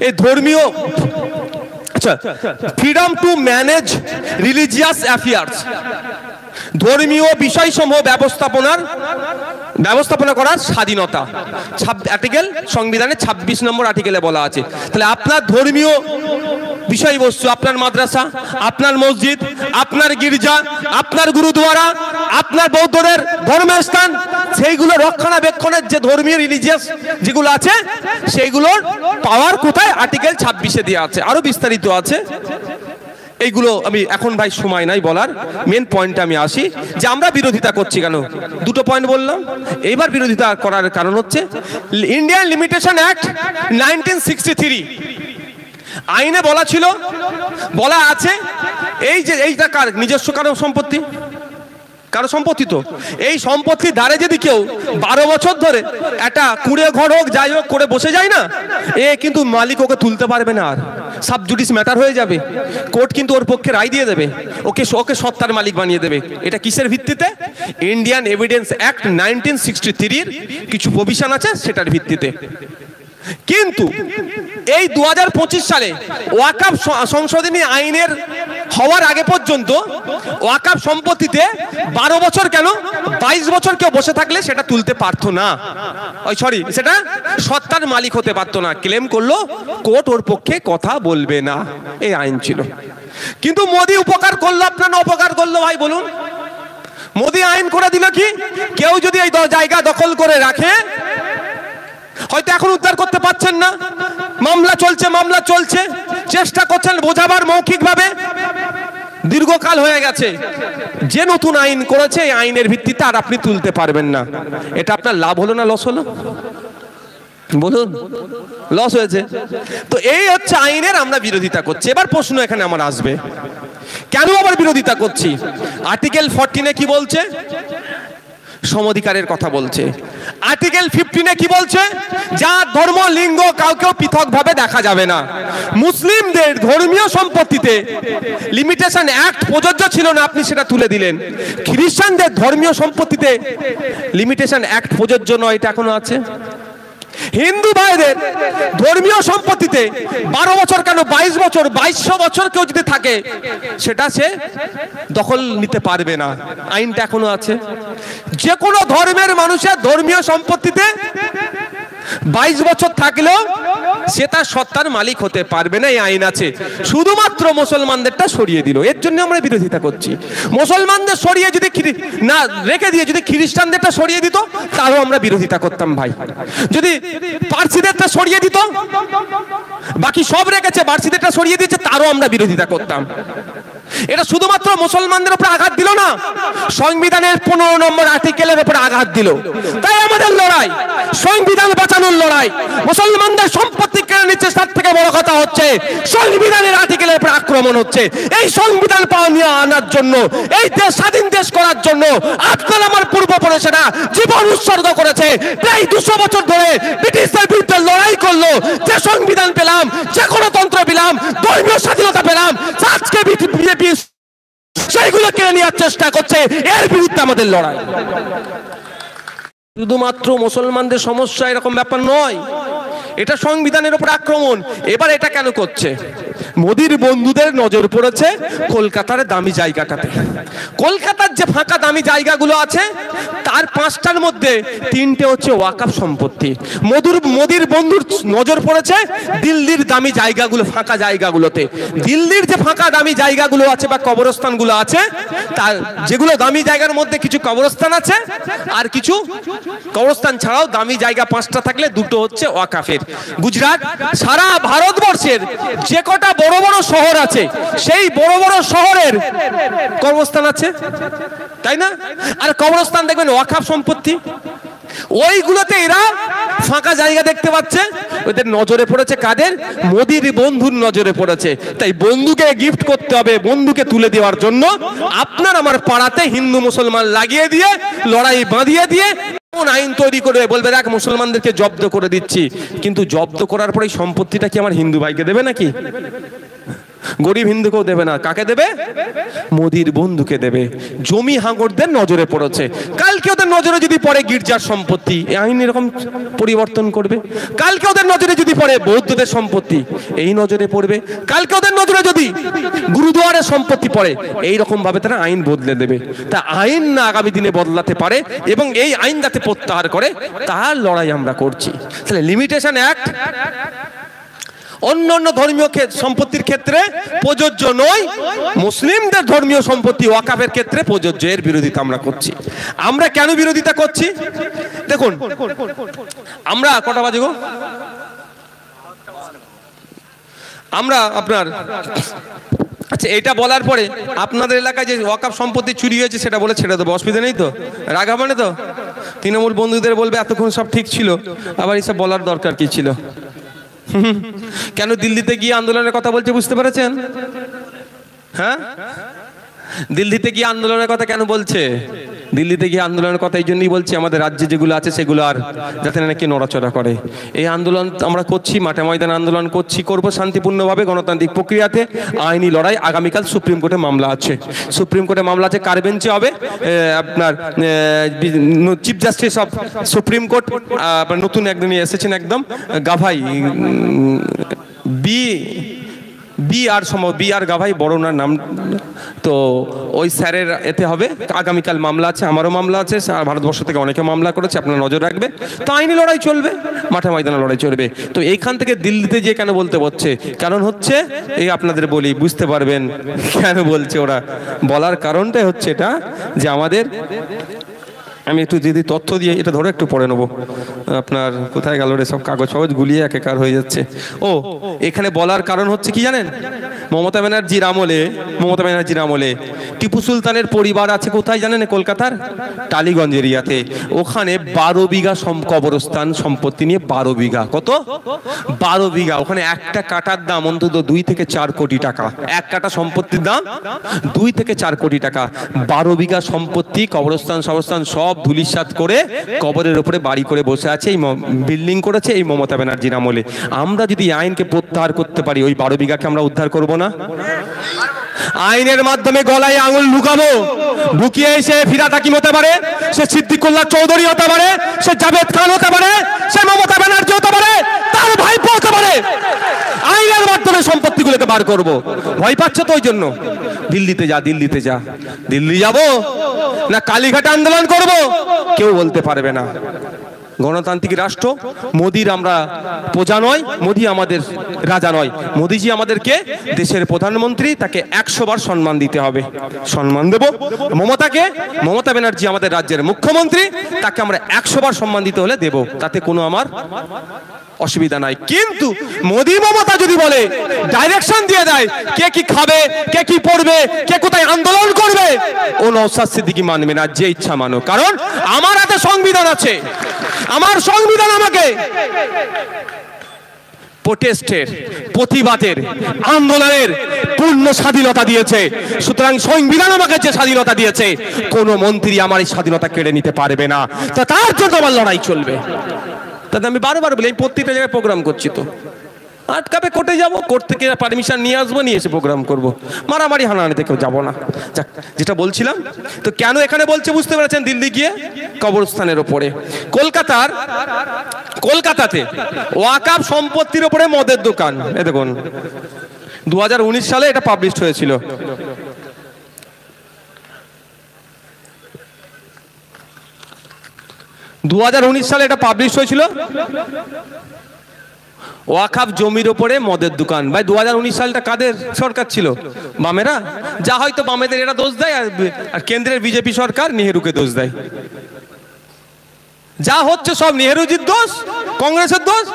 এই ধর্মীয়, আচ্ছা, freedom to manage religious affairs, ধর্মীয় বিষয়সমূহ ব্যবস্থাপনা করার স্বাধীনতা, আর্টিকেল সংবিধানে 26 নম্বর আর্টিকেলে বলা আছে। তাহলে আপনার ধর্মীয় বিষয়বস্তু, আপনার মাদ্রাসা, আপনার মসজিদ, আপনার গির্জা, আপনার গুরুদুয়ারা, আপনার বৌদ্ধদের ধর্মের স্থান, সেইগুলো রক্ষণাবেক্ষণের যে ধর্মীয় রিলিজিয়াস যেগুলো আছে সেইগুলোর পাওয়ার কোথায়? আর্টিকেল 26-এ দেওয়া আছে। আরো বিস্তারিত আছে, এইগুলো আমি এখন ভাই সময় নাই বলার। মেন পয়েন্টে আমি আসি যে আমরা বিরোধিতা করছি কেন। দুটো পয়েন্ট বললাম। এইবার বিরোধিতা করার কারণ হচ্ছে ইন্ডিয়ান লিমিটেশন অ্যাক্ট 1963 আইনে বলা আছে এই যে এইটা কার নিজস্ব কারো সম্পত্তি, কারো সম্পত্তি তো। এই সম্পত্তির ধারে যদি কেউ 12 বছর ধরে একটা কুড়ে ঘর হোক যাই হোক করে বসে যায় না, কিন্তু মালিক ওকে তুলতে পারবে না, আর সাবজুডিস ম্যাটার হয়ে যাবে। কোর্ট কিন্তু ওর পক্ষে রায় দিয়ে দেবে, ওকে সত্তার মালিক বানিয়ে দেবে। এটা কিসের ভিত্তিতে? ইন্ডিয়ান এভিডেন্স অ্যাক্ট 1963-র কিছু প্রভিশন আছে, সেটার ভিত্তিতে। কিন্তু এই 2025 সালে ওয়াকফ সংশোধনী আইনের হওয়ার আগে পর্যন্ত ওয়াকফ সম্পত্তিতে 12 বছর কেন 22 বছর কেউ বসে থাকলে সেটা তুলতে পারতো না, সেটা সত্তার মালিক হতে পারতো না। ক্লেম করলো, কোর্ট ওর পক্ষে কথা বলবে না, এই আইন ছিল। কিন্তু মোদি উপকার করলো আপনার না অপকার করলো ভাই বলুন? মোদি আইন করে দিল কি, কেউ যদি এই জায়গা দখল করে রাখে, হয়তো এখন উদ্ধার করতে পারছেন না, মামলা চলছে, চেষ্টা করছেন বোঝাবার মৌখিকভাবে, দীর্ঘকাল হয়ে গেছে। যে নতুন আইন করেছে এই আইনের ভিত্তিতে আর আপনি তুলতে পারবেন না। এটা আপনার লাভ হলো না লস হলো? বলুন, লস হয়েছে। তো এই হচ্ছে আইনের আমরা বিরোধিতা করছি। এবার প্রশ্ন এখানে আমার আসবে, কেন আবার বিরোধিতা করছি? আর্টিকেল 14 কি বলছে? সমঅধিকারের কথা বলছে। আর্টিকেল 15 কি বলছে? জাত, ধর্ম, লিঙ্গ কাউকেও পৃথক ভাবে দেখা যাবে না। মুসলিমদের ধর্মীয় সম্পত্তিতে লিমিটেশন অ্যাক্ট প্রযোজ্য ছিল না, আপনি সেটা তুলে দিলেন। খ্রিস্টানদের ধর্মীয় সম্পত্তিতে লিমিটেশন অ্যাক্ট প্রযোজ্য নয়, এটা এখনো আছে। হিন্দু ভাইদের ধর্মীয় সম্পত্তিতে 12 বছর কেন 22 বছর 2200 বছর কেউ যদি থাকে সেটা সে দখল নিতে পারবে না, আইনটা এখনো আছে। যে কোনো ধর্মের মানুষের ধর্মীয় সম্পত্তিতে 22 বছর থাকলেও সে তার সত্তার মালিক হতে পারবে না, এই আইন আছে। শুধুমাত্র মুসলমানদেরটা সরিয়ে দিল, এর জন্য আমরা বিরোধিতা করছি। মুসলমানদের সরিয়ে যদি না রেখে দিয়ে যদি খ্রিস্টানদেরটা সরিয়ে দিত তারও আমরা বিরোধিতা করতাম ভাই। যদি পার্সিদেরটা সরিয়ে দিত, বাকি সব রেখেছে, পার্সিদেরটা সরিয়ে দিয়েছে, তারও আমরা বিরোধিতা করতাম। এটা শুধুমাত্র মুসলমানদের উপর আঘাত দিল না, সংবিধানের 15 নম্বর আর্টিকেলের উপর আঘাত দিল। তাই আমাদের লড়াই সংবিধান বাঁচানোর লড়াই। মুসলমানদের সম্পত্তি কেড়ে নিচ্ছে, তার থেকে বড় কথা হচ্ছে সংবিধানের আর্টিকেলের উপর আক্রমণ হচ্ছে। এই সংবিধান পাওয়া নিয়ে আনার জন্য, এই দেশ স্বাধীন দেশ করার জন্য আপনার আমার পূর্বপুরুষেরা জীবন উৎসর্গ করেছে। প্রায় 200 বছর ধরে ব্রিটিশদের বিরুদ্ধে লড়াই করলো, যে সংবিধান পেলাম, যে গণতন্ত্র পেলাম, ধর্মীয় স্বাধীনতা পেলাম, আজকে বিজেপি সেইগুলো কেড়ে নেওয়ার চেষ্টা করছে। এর বিরুদ্ধে আমাদের লড়াই। শুধুমাত্র মুসলমানদের সমস্যা এরকম ব্যাপার নয়, এটা সংবিধানের উপর আক্রমণ। এবার এটা কেন করছে? মোদির বন্ধুদের নজর পড়েছে কলকাতার দামি জায়গাটাতে। কলকাতার যে ফাঁকা দামি জায়গাগুলো আছে তার 5টার মধ্যে 3টে হচ্ছে ওয়াকফ সম্পত্তি। মোদির বন্ধুর নজর পড়েছে দিল্লির দামি জায়গাগুলো, ফাঁকা জায়গাগুলোতে। দিল্লির যে ফাঁকা দামি জায়গাগুলো আছে বা কবরস্থানগুলো আছে, তার যেগুলো দামি জায়গার মধ্যে কিছু কবরস্থান আছে, আর কিছু কবরস্থান ছাড়াও দামি জায়গা 5টা থাকলে 2টো হচ্ছে ওয়াকফের। গুজরাট, সারা ভারতবর্ষের যে কটা বড় বড় শহর আছে সেই বড় বড় শহরের কবরস্থান আছে, তাই না? আর কবরস্থান দেখবেন ওয়াকফ সম্পত্তি। ওইগুলোতে এরা ফাঁকা জায়গা দেখতে পাচ্ছে, ওদের নজরে পড়েছে। কাদের? মোদির বন্ধুর নজরে পড়েছে। তাই বন্ধুকে গিফট করতে হবে, বন্ধুকে তুলে দেওয়ার জন্য আপনার আমার পাড়াতে হিন্দু মুসলমান লাগিয়ে দিয়ে, লড়াই বাঁধিয়ে দিয়ে আইন তৈরি করে বলবে দেখ মুসলমানদেরকে জব্দ করে দিচ্ছি। কিন্তু জব্দ করার পরে সম্পত্তিটা কি আমার হিন্দু ভাইকে দেবে নাকি? গরিব হিন্দুকেও দেবে না। কাকে দেবে? মোদির বন্ধুকে দেবে। জমি হাঙ্গরদের নজরে পড়েছে। কালকে ওদের নজরে যদি পড়ে গির্জার সম্পত্তি, এই আইন এরকম পরিবর্তন করবে। কালকে ওদের নজরে যদি পড়ে বৌদ্ধদের সম্পত্তি, এই নজরে পড়বে। কালকে ওদের নজরে যদি গুরুদুয়ারের সম্পত্তি পড়ে, এইরকম ভাবে তারা আইন বদলে দেবে। তা আইন না আগামী দিনে বদলাতে পারে এবং এই আইন যাতে প্রত্যাহার করে, তার লড়াই আমরা করছি। তাহলে লিমিটেশন অ্যাক্ট অন্যান্য ধর্মীয় সম্পত্তির ক্ষেত্রে প্রযোজ্য নয়, মুসলিমদের ধর্মীয় সম্পত্তি ওয়াকফের ক্ষেত্রে প্রযোজ্য। এর বিরোধিতা আমরা করছি। আমরা কেন বিরোধিতা করছি দেখুন, আমরা কটা বাজে গো? আমরা আপনার আচ্ছা, এটা বলার পরে আপনাদের এলাকায় যে ওয়াকফ সম্পত্তি চুরি হয়েছে সেটা বলে ছেড়ে দেবো, অসুবিধা নেই তো? রাগ হবে না তো? তৃণমূল বন্ধুদের বলবে এতক্ষণ সব ঠিক ছিল, আবার এসব বলার দরকার কি ছিল? কেন দিল্লিতে গিয়ে আন্দোলনের কথা বলছে বুঝতে পেরেছেন? হ্যাঁ, দিল্লিতে গিয়ে আন্দোলনের কথা কেন বলছে? দিল্লিতে গিয়ে আন্দোলনের কথা এই জন্যই বলছি, আমাদের রাজ্যে যেগুলো আছে সেগুলো আর যাতে নাকি নড়াচড়া করে। এই আন্দোলন আমরা করছি, মাঠে ময়দানে আন্দোলন করব শান্তিপূর্ণভাবে গণতান্ত্রিক প্রক্রিয়াতে। আইনি লড়াই, আগামীকাল সুপ্রিম কোর্টে মামলা আছে, সুপ্রিম কোর্টে মামলা আছে। কার বেঞ্চে হবে? আপনার chief justice of supreme court, নতুন একদিন এসেছেন একদম গাভাই, বি আর গাভাই, বড় ওনার নাম। তো ওই স্যারের এতে হবে, আগামীকাল মামলা আছে, আমারও মামলা আছে, ভারতবর্ষ থেকে অনেকে মামলা করেছে, আপনারা নজর রাখবে। তো আইনি লড়াই চলবে, মাঠে ময়দানে লড়াই চলবে। তো এইখান থেকে দিল্লিতে যে কেন বলতে হচ্ছে, কারণ হচ্ছে এই আপনাদের বলি, বুঝতে পারবেন কেন বলছে ওরা। বলার কারণটাই হচ্ছে এটা যে আমাদের, আমি একটু যদি তথ্য দিয়ে এটা ধরে একটু পড়ে নেবো। আপনার কোথায় গেল রে সব কাগজ ফাগজ গুলিয়ে একাকার হয়ে যাচ্ছে। ও এখানে বলার কারণ হচ্ছে কি জানেন? মমতা ব্যানার্জির আমলে টিপু সুলতানের পরিবার আছে কোথায় জানেন? কলকাতার টালিগঞ্জ এরিয়াতে। ওখানে 12 বিঘা কবরস্থান সম্পত্তি নিয়ে, 12 বিঘা, কত? 12 বিঘা। ওখানে একটা কাটার দাম অন্তত 2 থেকে 4 কোটি টাকা। এক কাটা সম্পত্তির দাম 2 থেকে 4 কোটি টাকা। 12 বিঘা সম্পত্তি, কবরস্থান সব ধুলিসাৎ করে কবরের উপরে বাড়ি করে বসে আছে, এই বিল্ডিং করেছে এই মমতা ব্যানার্জির আমলে। আমরা যদি আইনকে প্রত্যাহার করতে পারি, ওই 12 বিঘাকে আমরা উদ্ধার করব না? আইনের মাধ্যমে গলায় আঙুল ঢুকাবো, ঢুকিয়ে এসে ফিরাদ হাকিম হতে পারে, সে সিদ্দিকুল্লাহ চৌধুরী হতে পারে, সে জাভেদ খান হতে পারে, সে মমতা ব্যানার্জি হতে পারে, তার ভাইপো হতে পারে। আইনের মাধ্যমে সম্পত্তিগুলোকে বার করব। ভয় পাচ্ছ তো? ওই জন্য দিল্লিতে যা। দিল্লি যাব না কালীঘাটে আন্দোলন করব? কেউ বলতে পারবে না। গণতান্ত্রিক রাষ্ট্র, মোদির আমরা প্রজা নয়, মোদি আমাদের রাজা নয়। মোদিজি আমাদেরকে দেশের প্রধানমন্ত্রী, তাকে 100 বার সম্মান দিতে হবে, সম্মান দেব। মমতা ব্যানার্জি আমাদের রাজ্যের মুখ্যমন্ত্রী, তাকে আমরা 100 বার সম্মান দিতে হলে দেব, তাতে কোনো আমার অসুবিধা নাই। কিন্তু মোদি মমতা যদি বলে, ডাইরেকশন দিয়ে দেয় কে কি খাবে, কে কি পড়বে, কে কোথায় আন্দোলন করবে, ও নওশাদ সিদ্দিকী মানবে না। যে ইচ্ছা মানো, কারণ আমার হাতে সংবিধান আছে, আমার সংবিধান আমাকে প্রোটেস্টের, প্রতিবাদের, আন্দোলনের পূর্ণ স্বাধীনতা দিয়েছে। সুতরাং সংবিধান আমাকে যে স্বাধীনতা দিয়েছে, কোনো মন্ত্রী আমার এই স্বাধীনতা কেড়ে নিতে পারবে না। তো তার জন্য আমার লড়াই চলবে। তাতে আমি বারবার বলি, আমি প্রত্যেকটা জায়গায় প্রোগ্রাম করছি, তো আটকাবে, কোর্টে যাবো, কোর্ট থেকে পারমিশন নিয়ে আসবো, নিয়ে এসে প্রোগ্রাম করবো। মারামারি হানাহানিতে কেউ যাবো না। যাক, যেটা বলছিলাম, তো কেন এখানে বলছে বুঝতে পেরেছেন? দিল্লি গিয়ে কবরস্থানের ওপরে, কলকাতাতে ওয়াকাফ সম্পত্তির ওপরে মদের দোকান। এ দেখুন, 2019 সালে এটা পাবলিশড হয়েছিল। ওয়াকাফ জমির ওপরে মদের দোকান। ভাই 2019 সালটা কাদের সরকার ছিল? বামেরা। যা হয়তো বামেদের এরা দোষ দেয়, আর কেন্দ্রের বিজেপি সরকার নেহেরুকে দোষ দেয়। যা হচ্ছে সব নেহেরুজির দোষ, কংগ্রেসের দোষ,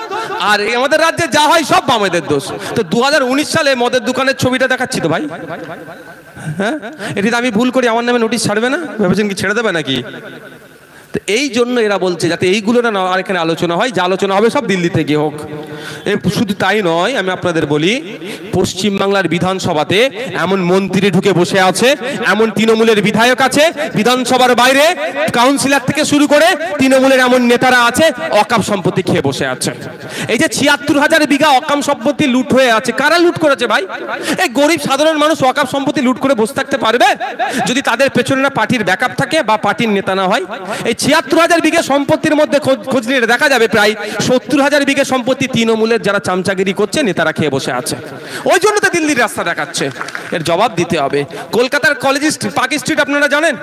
আর আমাদের রাজ্যে যা হয় সব বামেদের দোষ। তো 2019 সালে মদের দোকানের ছবিটা দেখাচ্ছি তো ভাই। হ্যাঁ, এটি আমি ভুল করি, আমার নামে নোটিশ ছাড়বে না? ভেবেছেন কি ছেড়ে দেবে নাকি? এই জন্য এরা বলছে যাতে এইগুলো না আর এখানে আলোচনা হয়, যা আলোচনা হবে সব দিল্লিতে গিয়ে হোক। শুধু তাই নয়, আমি আপনাদের বলি, পশ্চিমবাংলার বিধানসভাতে এমন মন্ত্রী ঢুকে বসে আছে, এমন তৃণমূলের বিধায়ক আছে, বিধানসভার বাইরে কাউন্সিলর থেকে শুরু করে তৃণমূলের এমন নেতারা আছে, ওয়াকাফ সম্পত্তি খেয়ে বসে আছে। এই যে 76,000 বিঘা ওয়াকাফ সম্পত্তি লুট হয়ে আছে, কারা লুট করেছে ভাই? এই গরিব সাধারণ মানুষ ওয়াকাফ সম্পত্তি লুট করে বসে থাকতে পারবে যদি তাদের পেছনে না পার্টির ব্যাকআপ থাকে বা পার্টির নেতা না হয়? এই 76,000 বিঘা সম্পত্তির মধ্যে খোঁজ নিয়ে দেখা যাবে প্রায় 70,000 বিঘা সম্পত্তি তৃণমূলের যারা চামচাগিরি করছে নেতারা খেয়ে বসে আছে। ওই জন্য তো দিল্লির রাস্তা দেখাচ্ছে, এর জবাব দিতে হবে। কলকাতার কলেজ পার্ক স্ট্রিট আপনারা জানেন?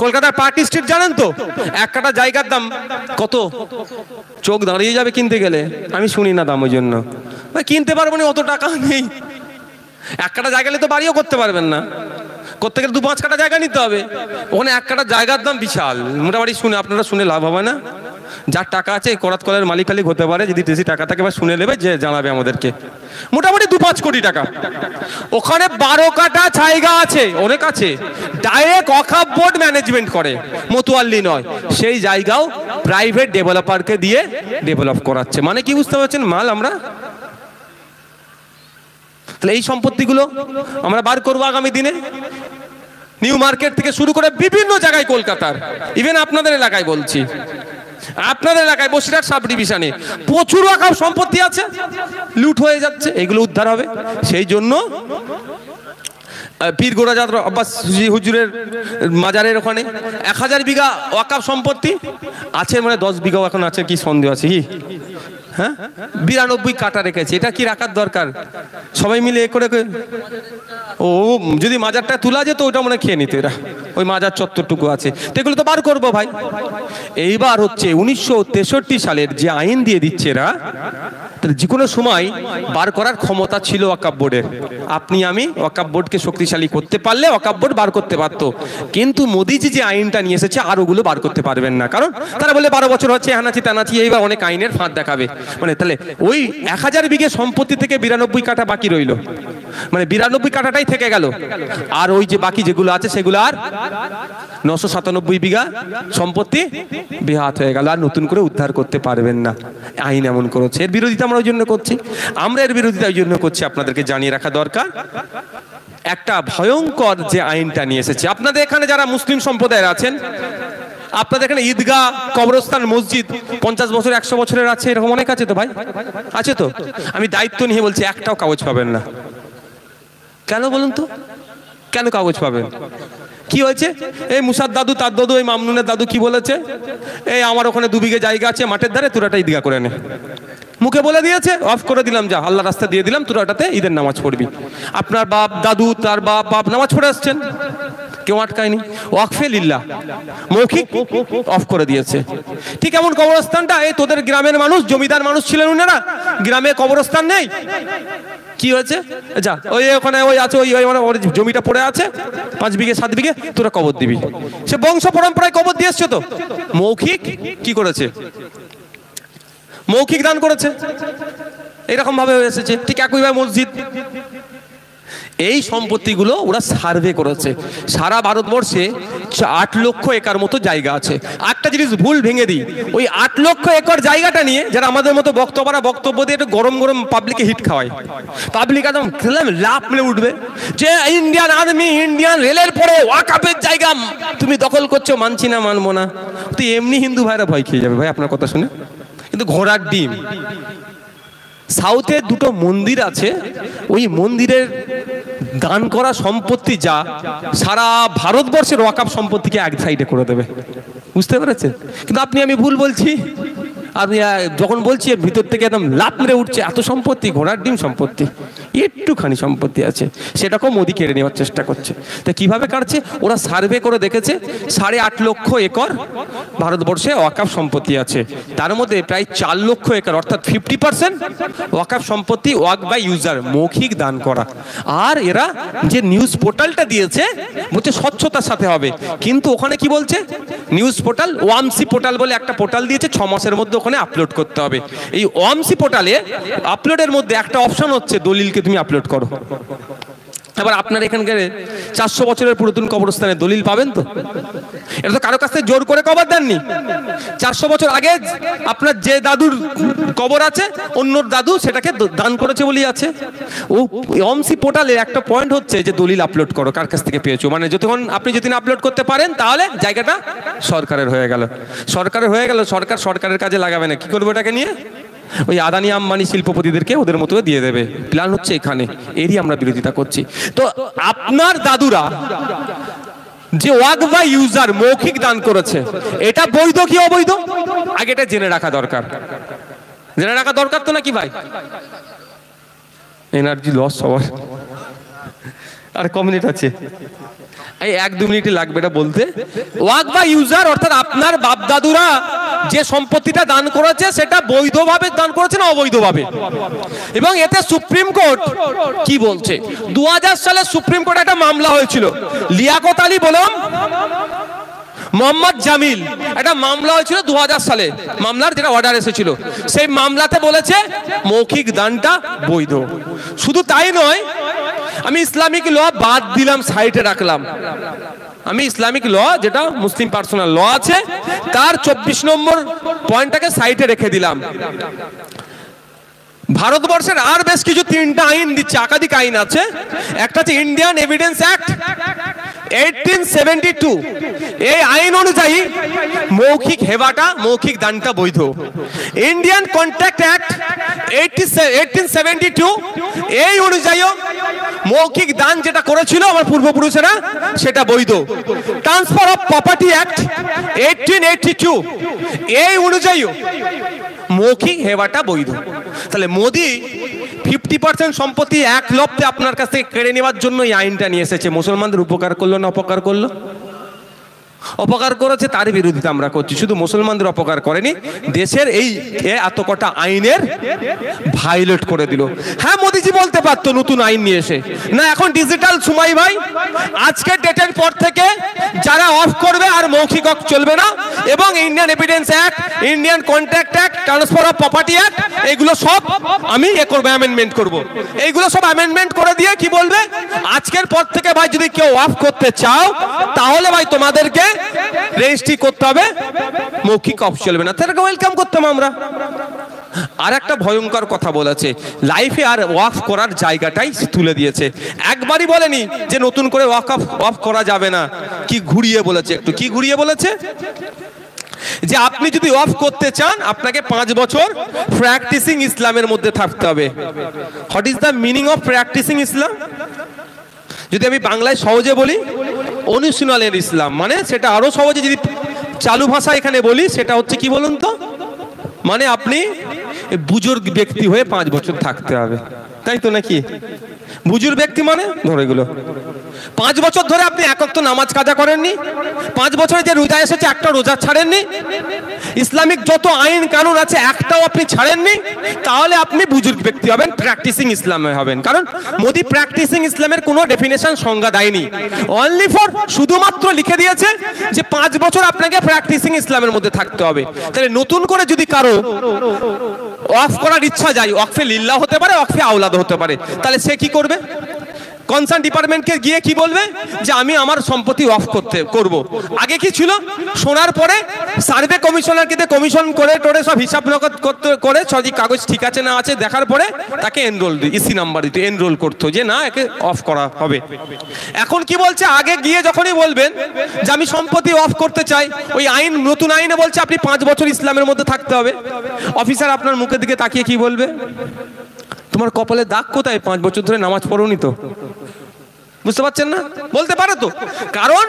কলকাতার পার্ক স্ট্রিট জানেন তো? এক কাটা জায়গার দাম কত? চোখ দাঁড়িয়ে যাবে কিনতে গেলে। আমি শুনি না দাম, ওই জন্য ভাই কিনতে পারবো না, অত টাকা নেই। এক কাটা জায়গা তো বাড়িও করতে পারবেন না, করতে গেলে 2-5 কাটা জায়গা নিতে হবে। ওখানে এক কাটা জায়গার দাম বিশাল। মোটামুটি শুনে আপনারা শুনে লাভ হবে না। যার টাকা আছে করাত কলের মালিক খালিক হতে পারে, যদি বেশি টাকা থাকে বা শুনে নেবে, যে জানাবে আমাদেরকে। মোটামুটি 2-5 কোটি টাকা। ওখানে 12 কাটা জায়গা আছে, অনেক আছে, ডাইরেক্ট ওয়াকফ বোর্ড ম্যানেজমেন্ট করে, মতুয়াল্লি নয়। সেই জায়গাও প্রাইভেট ডেভেলপারকে দিয়ে ডেভেলপ করাচ্ছে। মানে কি বুঝতে পারছেন? মাল আমরা তাহলে এই সম্পত্তিগুলো আমরা বার করবো আগামী দিনে। নিউ মার্কেট থেকে শুরু করে বিভিন্ন জায়গায় কলকাতার, ইভেন আপনাদের এলাকায় বলছি, আপনাদের এলাকায় বসিরহাট সাব ডিভিশনে প্রচুর ওয়াকফ সম্পত্তি আছে, লুট হয়ে যাচ্ছে, এগুলো উদ্ধার হবে। সেই জন্য পীর গোরাজাত আব্বাস হুজুরের মাজারের ওখানে 1000 বিঘা ওয়াকফ সম্পত্তি আছে, মানে 10 বিঘাও এখন আছে, কি সন্দেহ আছে কি? হ্যাঁ, 92 কাটা রেখেছে। এটা কি রাখার দরকার? সবাই মিলে এ করে ও যদি মাজারটা তোলা যেত ওটা মনে খেয়ে নিত এরা, ওই মাজার চত্বরটুকু আছে, তো এগুলো তো বার করবো ভাই। এইবার হচ্ছে 1963 সালের যে আইন দিয়ে দিচ্ছে এরা, যে কোনো সময় বার করার ক্ষমতা ছিল ওয়াকফ বোর্ডের। আপনি আমি ওয়াকফ বোর্ডকে শক্তিশালী করতে পারলে ওয়াকফ বোর্ড বার করতে পারতো, কিন্তু মোদিজি যে আইনটা নিয়ে এসেছে আর ওগুলো বার করতে পারবেন না, কারণ তারা বলে 12 বছর হচ্ছে হানাচি তানাচি, এইবার অনেক আইনের ফাঁদ দেখাবে। মানে তাহলে ওই 1000 বিঘে সম্পত্তি থেকে 92 কাটা বাকি রইল, মানে 92 কাটাটাই থেকে গেল, আর ওই যে বাকি যেগুলো আছে সেগুলো আর 997 বিঘা সম্পত্তি বেহাত হয়ে গেল, আর নতুন করে উদ্ধার করতে পারবেন না। আইন এমন করেছে, এর বিরোধিতা আমরা ওই জন্য করছি, আমরা এর বিরোধিতা ওই জন্য করছি, আপনাদেরকে জানিয়ে রাখা দরকার। একটা ভয়ঙ্কর যে আইনটা নিয়ে এসেছে, আপনাদের এখানে যারা মুসলিম সম্প্রদায়ের আছেন, আপনাদের এখানে ঈদগাহ, কবরস্থান, মসজিদ 50 বছর 100 বছরের আছে, এরকম অনেক আছে তো ভাই, আছে তো? আমি দায়িত্ব নিয়ে বলছি, একটাও কাগজ পাবেন না। কেন বলুন তো, কেন কাগজ পাবেন? কি হয়েছে? এই মুসার দাদু, তার দাদু, এই মামনুনের দাদু কি বলেছে, এই আমার ওখানে 2 বিঘে জায়গা আছে মাঠের ধারে, তোরা একটা ঈদগাহ করে নে। মুখে বলে দিয়েছে, অফ করে দিলাম, যা আল্লাহ রাস্তা দিয়ে দিলাম, তোরা ওটাতে ঈদের নামাজ পড়বি। আপনার বাপ দাদু, তার বাপ নামাজ পড়ে আসছেন, কেউ আটকায়নি। ওয়াকফে লিল্লাহ মৌখিক অফ করে দিয়েছে। ঠিক এমন কবরস্থানটা, এই তোদের গ্রামের মানুষ, জমিদার মানুষ ছিলেন উনারা, গ্রামে কবরস্থান নেই, কি হয়েছে, যা ওই ওখানে ওই আছে, ওই জমিটা পড়ে আছে 5 বিঘে 7 বিঘে, তোরা কবর দিবি। সে বংশ পরম্পরায় কবর দিয়ে এসছে, তো মৌখিক কি করেছে, মৌখিক দান করেছে, এরকম ভাবে হয়ে এসেছে। ঠিক একইভাবে মসজিদ, এই সম্পত্তিগুলো ওরা সার্ভে করেছে। সারা ভারতবর্ষে 8 লক্ষ একর মতো জায়গা আছে। একটা জিনিস ভুল ভেঙে দিই, ওই 8 লক্ষ একর জায়গাটা নিয়ে যারা আমাদের মতো বক্তব্য দিয়ে একটু গরম গরম পাবলিকে হিট খাওয়ায়, পাবলিক একদম লাভ মেলে উঠবে যে ইন্ডিয়ান আর্মি, ইন্ডিয়ান রেলের পরে ওয়াকফের জায়গা তুমি দখল করছো, মানছি না, মানবো না। তো এমনি হিন্দু ভাইরা ভয় খেয়ে যাবে ভাই আপনার কথা শুনে। কিন্তু ঘোড়ার ডিম, সাউথে 2টো মন্দির আছে, ওই মন্দিরের দান করা সম্পত্তি যা সারা ভারতবর্ষের ওয়াকফ সম্পত্তিকে এক সাইডে করে দেবে, বুঝতে পেরেছেন? কিন্তু আপনি আমি ভুল বলছি, আমি যখন বলছি এর ভিতর থেকে একদম লাফ মেরে উঠছে, এত সম্পত্তি, ঘোড়ার ডিম সম্পত্তি, একটুখানি সম্পত্তি আছে, সেটাকেও মোদি কেড়ে নেওয়ার চেষ্টা করছে। তো কিভাবে কাটছে? ওরা সার্ভে করে দেখেছে 8.5 লক্ষ একর ভারতবর্ষে ওয়াকফ সম্পত্তি আছে, তার মধ্যে প্রায় 4 লক্ষ একর অর্থাৎ 50% ওয়াকফ সম্পত্তি ওয়াক বাই ইউজার, মৌখিক দান করা। আর এরা যে নিউজ পোর্টালটা দিয়েছে বলছে স্বচ্ছতার সাথে হবে, কিন্তু ওখানে কি বলছে, নিউজ পোর্টাল ওয়ামসি পোর্টাল বলে একটা পোর্টাল দিয়েছে, 6 মাসের মধ্যে ওখানে আপলোড করতে হবে। এই ওয়ামসি পোর্টালে আপলোডের মধ্যে একটা অপশন হচ্ছে দলিলকে তুমি আপলোড করো। এবার আপনার এখানকার 400 বছরের পুরাতন কবরস্থানে দলিল পাবেন তো? এটা তো কারো কাছ থেকে জোর করে কবর দেননি। 400 বছর আগে আপনার যে দাদুর কবর আছে, অন্য দাদু সেটাকে দান করেছে বলেই আছে। ও ওয়ামসি পোর্টালে একটা পয়েন্ট হচ্ছে যে দলিল আপলোড করো, কার কাছ থেকে পেয়েছো, মানে যতক্ষণ আপনি যদি আপলোড করতে পারেন তাহলে জায়গাটা সরকারের হয়ে গেল। সরকারের হয়ে গেল, সরকার সরকারের কাজে লাগাবে না, কি করবে ওটাকে নিয়ে? ওই আদানি আম্বানি শিল্পপতিদেরকে ওদের মতো দিয়ে দেবে, প্ল্যান হচ্ছে এখানে। এরই আমরা বিরোধিতা করছি। তো আপনার দাদুরা যে ওয়াক বাই ইউজার মৌখিক দান করেছে, এটা বৈধ কি অবৈধ আগে এটা জেনে রাখা দরকার। জেনে রাখা দরকার তো নাকি ভাই? এনার্জি লস সবার, আর কম মিনিট আছে, এই 1-2 মিনিট লাগবে এটা বলতে। ওয়াক বাই ইউজার অর্থাৎ আপনার বাপ দাদুরা যে সম্পত্তিটা দান করেছে সেটা বৈধভাবে দান করেছে না অবৈধভাবে? এবং এতে সুপ্রিম কোর্ট কি বলছে, 2000 সালে সুপ্রিম কোর্টে একটা মামলা হয়েছিল, লিয়াকত আলী বলম মোহাম্মদ জামিল, একটা মামলা হয়েছিল 2000 সালে, মামলার যেটা অর্ডার এসেছিল, সেই মামলাতে বলেছে মৌখিক দানটা বৈধ। শুধু তাই নয়, আমি ইসলামিক ল বাদ দিলাম, সাইডে রাখলাম, আমি ইসলামিক ল যেটা মুসলিম পার্সোনাল ল আছে তার 24 নম্বর পয়েন্টটাকে সাইডে রেখে দিলাম। ভারতবর্ষের আর বেশ কিছু 3টা আইন দিচ্ছে, একাধিক আইন আছে। একটা হচ্ছে ইন্ডিয়ান এভিডেন্স অ্যাক্ট 1872। এই আইন অনুযায়ী মৌখিক হেবাটা, মৌখিক দানটা বৈধ। ইন্ডিয়ান কন্ট্রাক্ট অ্যাক্ট 1872, এই অনুযায়ী মৌখিক দান যেটা করেছিল আমার পূর্বপুরুষেরা সেটা বৈধ। ট্রান্সফার অফ প্রপার্টি অ্যাক্ট 1882, এই অনুযায়ী মৌখিক হেবাটা বৈধ। তাহলে মোদি 50% সম্পত্তি এক লপ্তে আপনার কাছ থেকে কেড়ে নেওয়ার জন্য এই আইনটা নিয়ে এসেছে। মুসলমানদের উপকার করলো না অপকার করলো? অপকার করেছে, তার বিরোধিতা আমরা করছি। শুধু মুসলমানদের অপকার করেনি, দেশের এই এত কটা আইনের ভায়োলেট করে দিল। হ্যাঁ, মোদিজি বলতে পারতো নতুন আইন নিয়ে এসে, না এখন ডিজিটাল সময় ভাই, আজকের ডেটের পর থেকে যারা অফ করবে আর মৌখিক অফ চলবে না, এবং Indian evidence act, Indian contract act, transfer of property act, এগুলো সব আমি করবো, অ্যামেন্ডমেন্ট করবো। এইগুলো সব অ্যামেন্ডমেন্ট করে দিয়ে কি বলবে, আজকের পর থেকে ভাই যদি কেউ অফ করতে চাও তাহলে ভাই তোমাদেরকে রেজিস্ট্রি করতে হবে, মৌখিক অফ চলবে না। তাদেরকে ওয়েলকাম করতাম আমরা। আর একটা ভয়ঙ্কর কথা বলেছে, লাইফে আর ওয়াকফ করার জায়গাটাই তুলে দিয়েছে। একবারই বলেনি যে নতুন করে ওয়াকফ করা যাবে না, কি ঘুরিয়ে বলেছে, একটু কি ঘুরিয়ে বলেছে যে আপনি যদি অফ করতে চান আপনাকে 5 বছর প্র্যাকটিসিং ইসলামের মধ্যে থাকতে হবে। What is the meaning of practising Islam? যদি আমি বাংলায় সহজে বলি, অনুশীলনের ইসলাম, মানে সেটা আরো সহজে যদি চালু ভাষা এখানে বলি সেটা হচ্ছে কি বলুন তো, মানে আপনি বুজুর্গ ব্যক্তি হয়ে 5 বছর থাকতে হবে, তাই তো নাকি? বুজুর্গ ব্যক্তি মানে ধরে এগুলো 5 বছর ধরে আপনি এক ওয়াক্ত নামাজ কাজা করেননি, 5 বছরে যে রোজা এসেছে একটা রোজা ছাড়েননি, ইসলামিক যত আইন কানুন আছে একটাও আপনি ছাড়েননি, তাহলে আপনি বুজুর্গ ব্যক্তি হবেন, প্র্যাকটিসিং ইসলামে হবেন। কারণ মোদি প্র্যাকটিসিং ইসলামের কোনো ডেফিনেশন সংজ্ঞা দেয়নি, অনলি ফর শুধুমাত্র লিখে দিয়েছে যে 5 বছর আপনাকে প্র্যাকটিসিং ইসলামের মধ্যে থাকতে হবে। তাহলে নতুন করে যদি কারো ওয়াকফ করার ইচ্ছা যায়, ওয়াকফে লিল্লাহ হতে পারে, ওয়াকফে আওলাদ হতে পারে, তাহলে সে কি করবে? কনসার্ন ডিপার্টমেন্টকে গিয়ে কি বলবে যে আমি আমার সম্পত্তি অফ করব। আগে কি ছিল, শোনার পরে সার্ভে কমিশনারকে কমিশন করে টোরে সব হিসাব নগদ করে সব কাগজ ঠিক আছে না আছে দেখার পরে তাকে এনরোল দিত, ইসি নাম্বার দিত, এনরোল করতো যে না একে অফ করা হবে। এখন কি বলছে, আগে গিয়ে যখনই বলবেন যে আমি সম্পত্তি অফ করতে চাই, ওই আইন, নতুন আইনে বলছে আপনি 5 বছর ইসলামের মধ্যে থাকতে হবে। অফিসার আপনার মুখের দিকে তাকিয়ে কি বলবে, তোমার কপালে দাগ কোথায়, 5 বছর ধরে নামাজ পড়োনি তো? বুঝতে পারছেন না? বলতে পারে তো, কারণ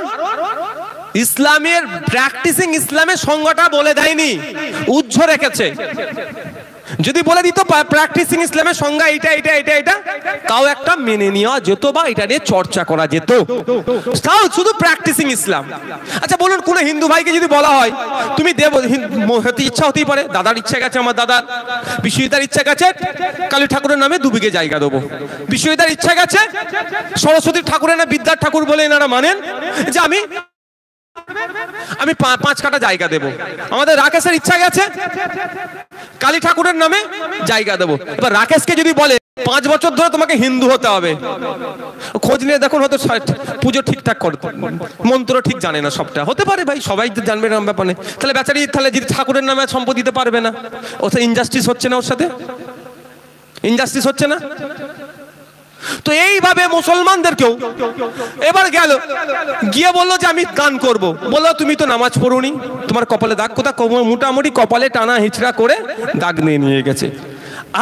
ইসলামের প্র্যাকটিসিং ইসলামের সংজ্ঞাটা বলে দেয়নি, উজ্জ্ব রেখেছে। যদি বলে দিত প্র্যাকটিসিং ইসলামের সংজ্ঞা এটা এটা এটা এটা, তাও একটা মেনে নেওয়া যেত বা এটা নিয়ে চর্চা করা যেত, তাও শুধু প্র্যাকটিসিং ইসলাম। আচ্ছা বলুন, কোন হিন্দু ভাইকে যদি বলা হয় তুমি দেব, ইচ্ছা হতেই পারে, দাদার ইচ্ছা গেছে, আমার দাদার বিশ্বজিতার ইচ্ছা গেছে কালী ঠাকুরের নামে 2 বিঘে জায়গা দেবো, বিশ্বজিতার ইচ্ছা গেছে সরস্বতী ঠাকুরের না বিদ্যার ঠাকুর বলে এনারা মানেন যে আমি 5 কাঠা জায়গা দেব, আমাদের রাকেশের ইচ্ছা গেছে কালী ঠাকুরের নামে জায়গা দেবো। এবার রাকেশকে যদি বলে 5 বছর ধরে তোমাকে হিন্দু হতে হবে, খোঁজ নিয়ে দেখুন হয়তো পুজো ঠিকঠাক করতে, মন্ত্র ঠিক জানে না, সবটা হতে পারে ভাই, সবাই জানবে না ব্যাপারে। তাহলে বেচারি তাহলে যদি ঠাকুরের নামে সম্পত্তি দিতে পারবে না, ওর ইনজাস্টিস হচ্ছে না, ওর সাথে ইনজাস্টিস হচ্ছে না? তো এইভাবে মুসলমানদেরকেও এবার গেল গিয়ে বললো যে আমি গান করব, বললো তুমি তো নামাজ পড়োনি, তোমার কপালে দাগ কোথা, মোটামুটি কপালে টানা হিচড়া করে দাগ নিয়ে গেছে।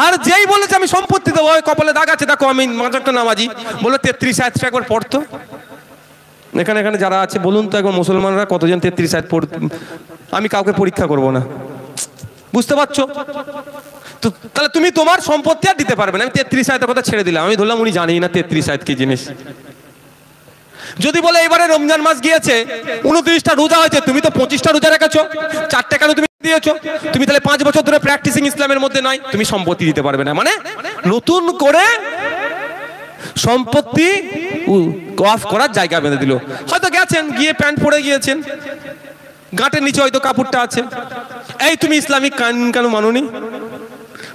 আর যেই বলেছে আমি সম্পত্তি দেবো, কপালে দাগ আছে, দেখো আমি একটা নামাজি, বললো 33 আয়াতটা একবার পড়তো। এখানে এখানে যারা আছে বলুন তো একবার, মুসলমানরা কতজন 33 আয়াত পড়, আমি কাউকে পরীক্ষা করব না, বুঝতে পারছো তো? তাহলে তুমি তোমার সম্পত্তি আর দিতে পারবে না। আমি 33 আয়াতের কথা ছেড়ে দিলাম, আমি ধরলাম উনি জানেই না 33 আয়াত কি জিনিস। যদি বলে এবারে রমজান মাস গিয়েছে, 29টা রোজা হয়েছে, তুমি তো 25টা রোজা রেখেছো, 4টা কেন তুমি দিয়েছো, তুমি তাহলে 5 বছর ধরে প্র্যাকটিসিং ইসলামের মধ্যে নাই, তুমি সম্পত্তি দিতে পারবে না। মানে নতুন করে সম্পত্তি অফ করার জায়গা বেঁধে দিল। হয়তো গেছেন, গিয়ে প্যান্ট পরে গিয়েছেন, গাঁটের নিচে হয়তো কাপড়টা আছে, এই তুমি ইসলামিক কানুন কেন মানোনি,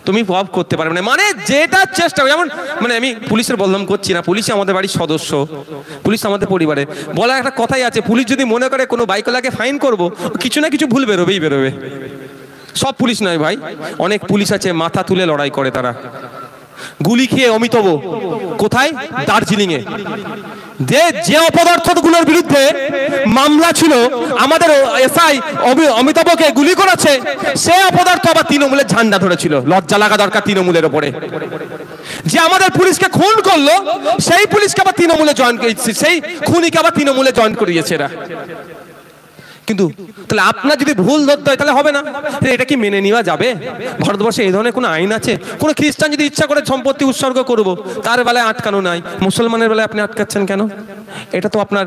তুমি অফ করতে পারবে না। মানে যেটা চেষ্টা, যেমন মানে আমি পুলিশের বদনাম করছি না, পুলিশ আমাদের বাড়ির সদস্য, পুলিশ আমাদের পরিবারে। বলা একটা কথাই আছে, পুলিশ যদি মনে করে কোনো বাইকওয়ালাকে ফাইন করবো, কিছু না কিছু ভুল বেরোবেই বেরোবে। সব পুলিশ নয় ভাই, অনেক পুলিশ আছে মাথা তুলে লড়াই করে, তারা গুলি খেয়ে অমিতাভ কোথায়, দার্জিলিং এ যে অপদার্থগুলোর বিরুদ্ধে মামলা ছিল, আমাদের এসআই অমিতাভকে গুলি করেছে, সে অপদার্থ আবার তৃণমূলের ঝান্ডা ধরেছিল। লজ্জা লাগা দরকার তৃণমূলের ওপরে। যে আমাদের পুলিশকে খুন করলো, সেই পুলিশকে আবার তৃণমূলে জয়েন করিয়েছে, সেই খুনিকে আবার তৃণমূলে জয়েন করিয়েছে এরা। কিন্তু তাহলে আপনার যদি ভুল ধরতে হয় তাহলে হবে না, এটা কি মেনে নেওয়া যাবে? ভারতবর্ষে এই ধরনের কোনো আইন আছে? কোনো খ্রিস্টান যদি ইচ্ছা করে সম্পত্তি উৎসর্গ করব, তার বেলায় আটকানো নাই, মুসলমানের বেলায় আপনি আটকাচ্ছেন কেন? এটা তো আপনার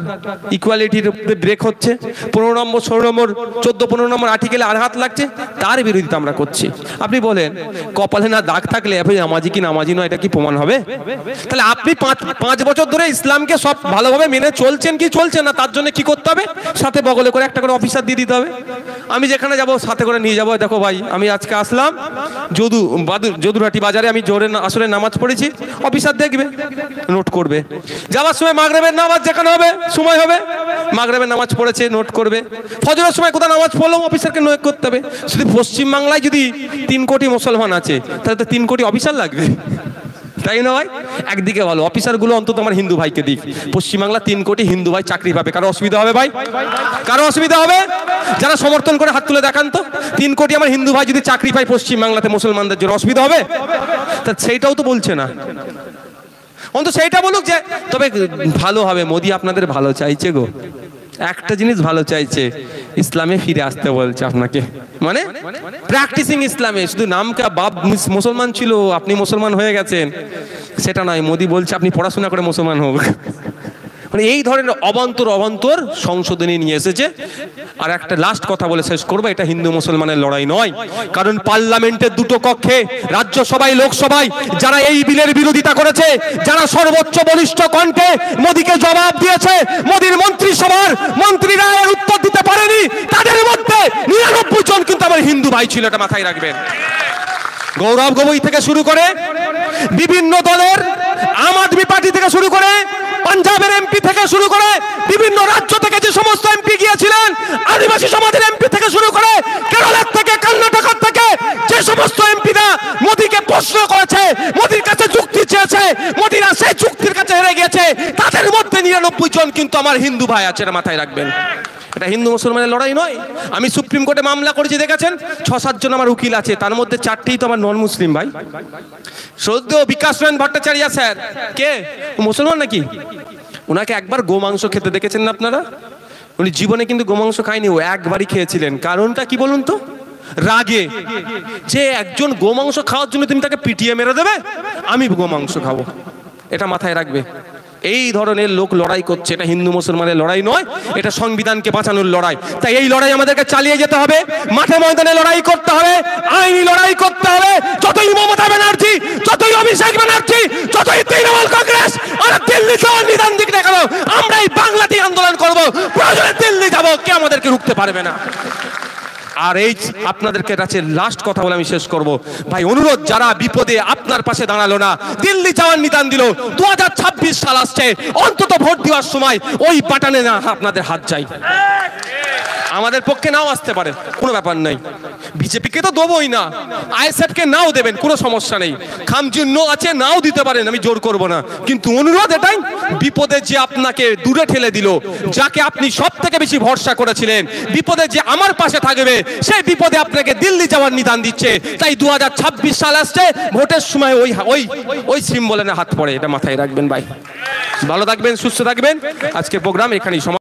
ইকুয়ালিটির ব্রেক হচ্ছে। 15 নম্বর 16 নম্বর 14 15 নম্বর আর্টিকেলে আঘাত লাগছে, তার বিরোধিতা আমরা করছি। আপনি বলেন কপালে না দাগ থাকলে আপনি নামাজি কি নামাজি নয়, এটা কি প্রমাণ হবে? তাহলে আপনি 5 বছর ধরে ইসলামকে সব ভালোভাবে মেনে চলছেন কি চলছেন না, তার জন্য কি করতে হবে? সাথে বগলে করে একটা অফিসার দিয়ে দিতে হবে। আমি যেখানে যাব সাথে করে নিয়ে যাবো, দেখো ভাই আমি আজকে আসলাম যদুরহাটি বাজারে, আমি জোরে আসরে নামাজ পড়েছি, অফিসার দেখবে, নোট করবে। যাওয়ার সময় মাগরিবের নামাজ যেখানে হবে সময় হবে, মাগরিবের নামাজ পড়েছে নোট করবে। ফজরের সময় কোথাও নামাজ পড়লাম, অফিসারকে নোট করতে হবে। শুধু পশ্চিমবাংলায় যদি 3 কোটি মুসলমান আছে, তাহলে তো 3 কোটি অফিসার লাগবে, তাই না ভাই? একদিকে ভালো অফিসারগুলো অন্তত আমার হিন্দু ভাইকে দিক। পশ্চিমবাংলা 3 কোটি হিন্দু ভাই চাকরি পাবে, কারো অসুবিধা হবে ভাই? কারো অসুবিধা হবে? যারা সমর্থন করে হাত তুলে দেখান তো, 3 কোটি আমার হিন্দু ভাই যদি চাকরি পায় পশ্চিমবাংলাতে মুসলমানদের জন্য, অসুবিধা হবে? তা সেইটাও তো বলছে না, অন্তত সেইটা বলুক যে তবে ভালো হবে, মোদি আপনাদের ভালো চাইছে গো, একটা জিনিস ভালো চাইছে, ইসলামে ফিরে আসতে বলছে আপনাকে, মানে প্র্যাকটিসিং ইসলামে। শুধু নামকা বাপ মুসলমান ছিল, আপনি মুসলমান হয়ে গেছেন সেটা নয়, মোদি বলছে আপনি পড়াশোনা করে মুসলমান হোক। মানে এই ধরনের অবান্তর সংশোধনী নিয়ে এসেছে। আর একটা লাস্ট কথা বলে শেষ করবো, এটা হিন্দু মুসলমানের লড়াই নয়, কারণ পার্লামেন্টের 2টো কক্ষে, রাজ্যসভায় লোকসভায় যারা এই বিলের বিরোধিতা করেছে, যারা সর্বোচ্চ বলিষ্ঠ কণ্ঠে মোদিকে জবাব দিয়েছে, মোদির মন্ত্রিসভার মন্ত্রীরা এর উত্তর দিতে পারেনি, তাদের মধ্যে 99 জন কিন্তু আমার হিন্দু ভাই ছিল, এটা মাথায় রাখবেন। গৌরব গগৈ থেকে শুরু করে বিভিন্ন দলের, আম আদমি পার্টি থেকে শুরু করে, পাঞ্জাবের এমপি থেকে শুরু করে, বিভিন্ন রাজ্য থেকে যে সমস্ত এমপি গিয়েছিলেন, আদিবাসী সমাজের এমপি থেকে শুরু করে, কেরলের থেকে কর্ণাটক থেকে যে সমস্ত এমপিরা মোদিকে প্রশ্ন করেছে, মোদির কাছে যুক্তি চেয়েছে, মোদিরা সেই যুক্তির কাছে হেরে গিয়েছে, তাদের মধ্যে 99 জন কিন্তু আমার হিন্দু ভাই আছে, এটা মাথায় রাখবেন। এটা হিন্দু মুসলমানের লড়াই নয়। আমি সুপ্রিম কোর্টে মামলা করেছি, দেখেছেন 6-7 জন আমার উকিল আছে, তার মধ্যে 4টিই তো আমার নন মুসলিম ভাই। শ্রদ্ধেয় বিকাশ রঞ্জন ভট্টাচার্য স্যার, কে মুসলমান নাকি? ওনাকে একবার গোমাংস খেতে দেখেছেন না আপনারা? উনি জীবনে কিন্তু গোমাংস খায়নি, ও একবারই খেয়েছিলেন। কারণটা কি বলুন তো? রাগে, যে একজন গোমাংস খাওয়ার জন্য তুমি তাকে পিটিয়ে মেরে দেবে, আমি গোমাংস খাবো, এটা মাথায় রাখবে। এই ধরনের লোক লড়াই করছে, এটা হিন্দু মুসলমানের লড়াই নয়, এটা সংবিধানকে বাঁচানোর লড়াই। তাই এই লড়াই আমাদেরকে চালিয়ে যেতে হবে, মাঠে ময়দানে লড়াই করতে হবে, আইনি লড়াই করতে হবে। যতই মমতা ব্যানার্জি, যতই অভিষেক ব্যানার্জি, যতই তৃণমূল কংগ্রেস আর দিল্লি যাওয়ার নিদান দিক না কেন, আমরা এই বাংলাতেই আন্দোলন করবো, প্রয়োজনে দিল্লি যাবো, কে আমাদেরকে রুখতে পারবে না। আর এই আপনাদেরকে কাছে লাস্ট কথা বলে আমি শেষ করব ভাই, অনুরোধ, যারা বিপদে আপনার পাশে দাঁড়ালো না, দিল্লি যাওয়ার নিদান দিল, 2026 সাল আসছে, অন্তত ভোট দেওয়ার সময় ওই বাটনে না আপনাদের হাত চাই। আমাদের পক্ষে নাও আসতে পারে, কোনো ব্যাপার নাই, বিজেপিকে তো দেবই না, আইএসএফকে নাও দেবেন, কোনো সমস্যা নেই, খামচিহ্ন আছে নাও দিতে পারেন, আমি জোর করব না। কিন্তু অনুরোধ এটাই, বিপদে যে আপনাকে দূরে ঠেলে দিল, যাকে আপনি সব থেকে বেশি ভরসা করেছিলেন, বিপদে যে আমার পাশে থাকবে, সেই বিপদে আপনাকে দিল্লি যাওয়ার নিদান দিচ্ছে। তাই 2026 সাল আসছে, ভোটের সময় ওই সিম্বলে না হাত পড়ে, এটা মাথায় রাখবেন ভাই। ভালো থাকবেন, সুস্থ থাকবেন। আজকের প্রোগ্রাম এখানেই সমাপ্ত।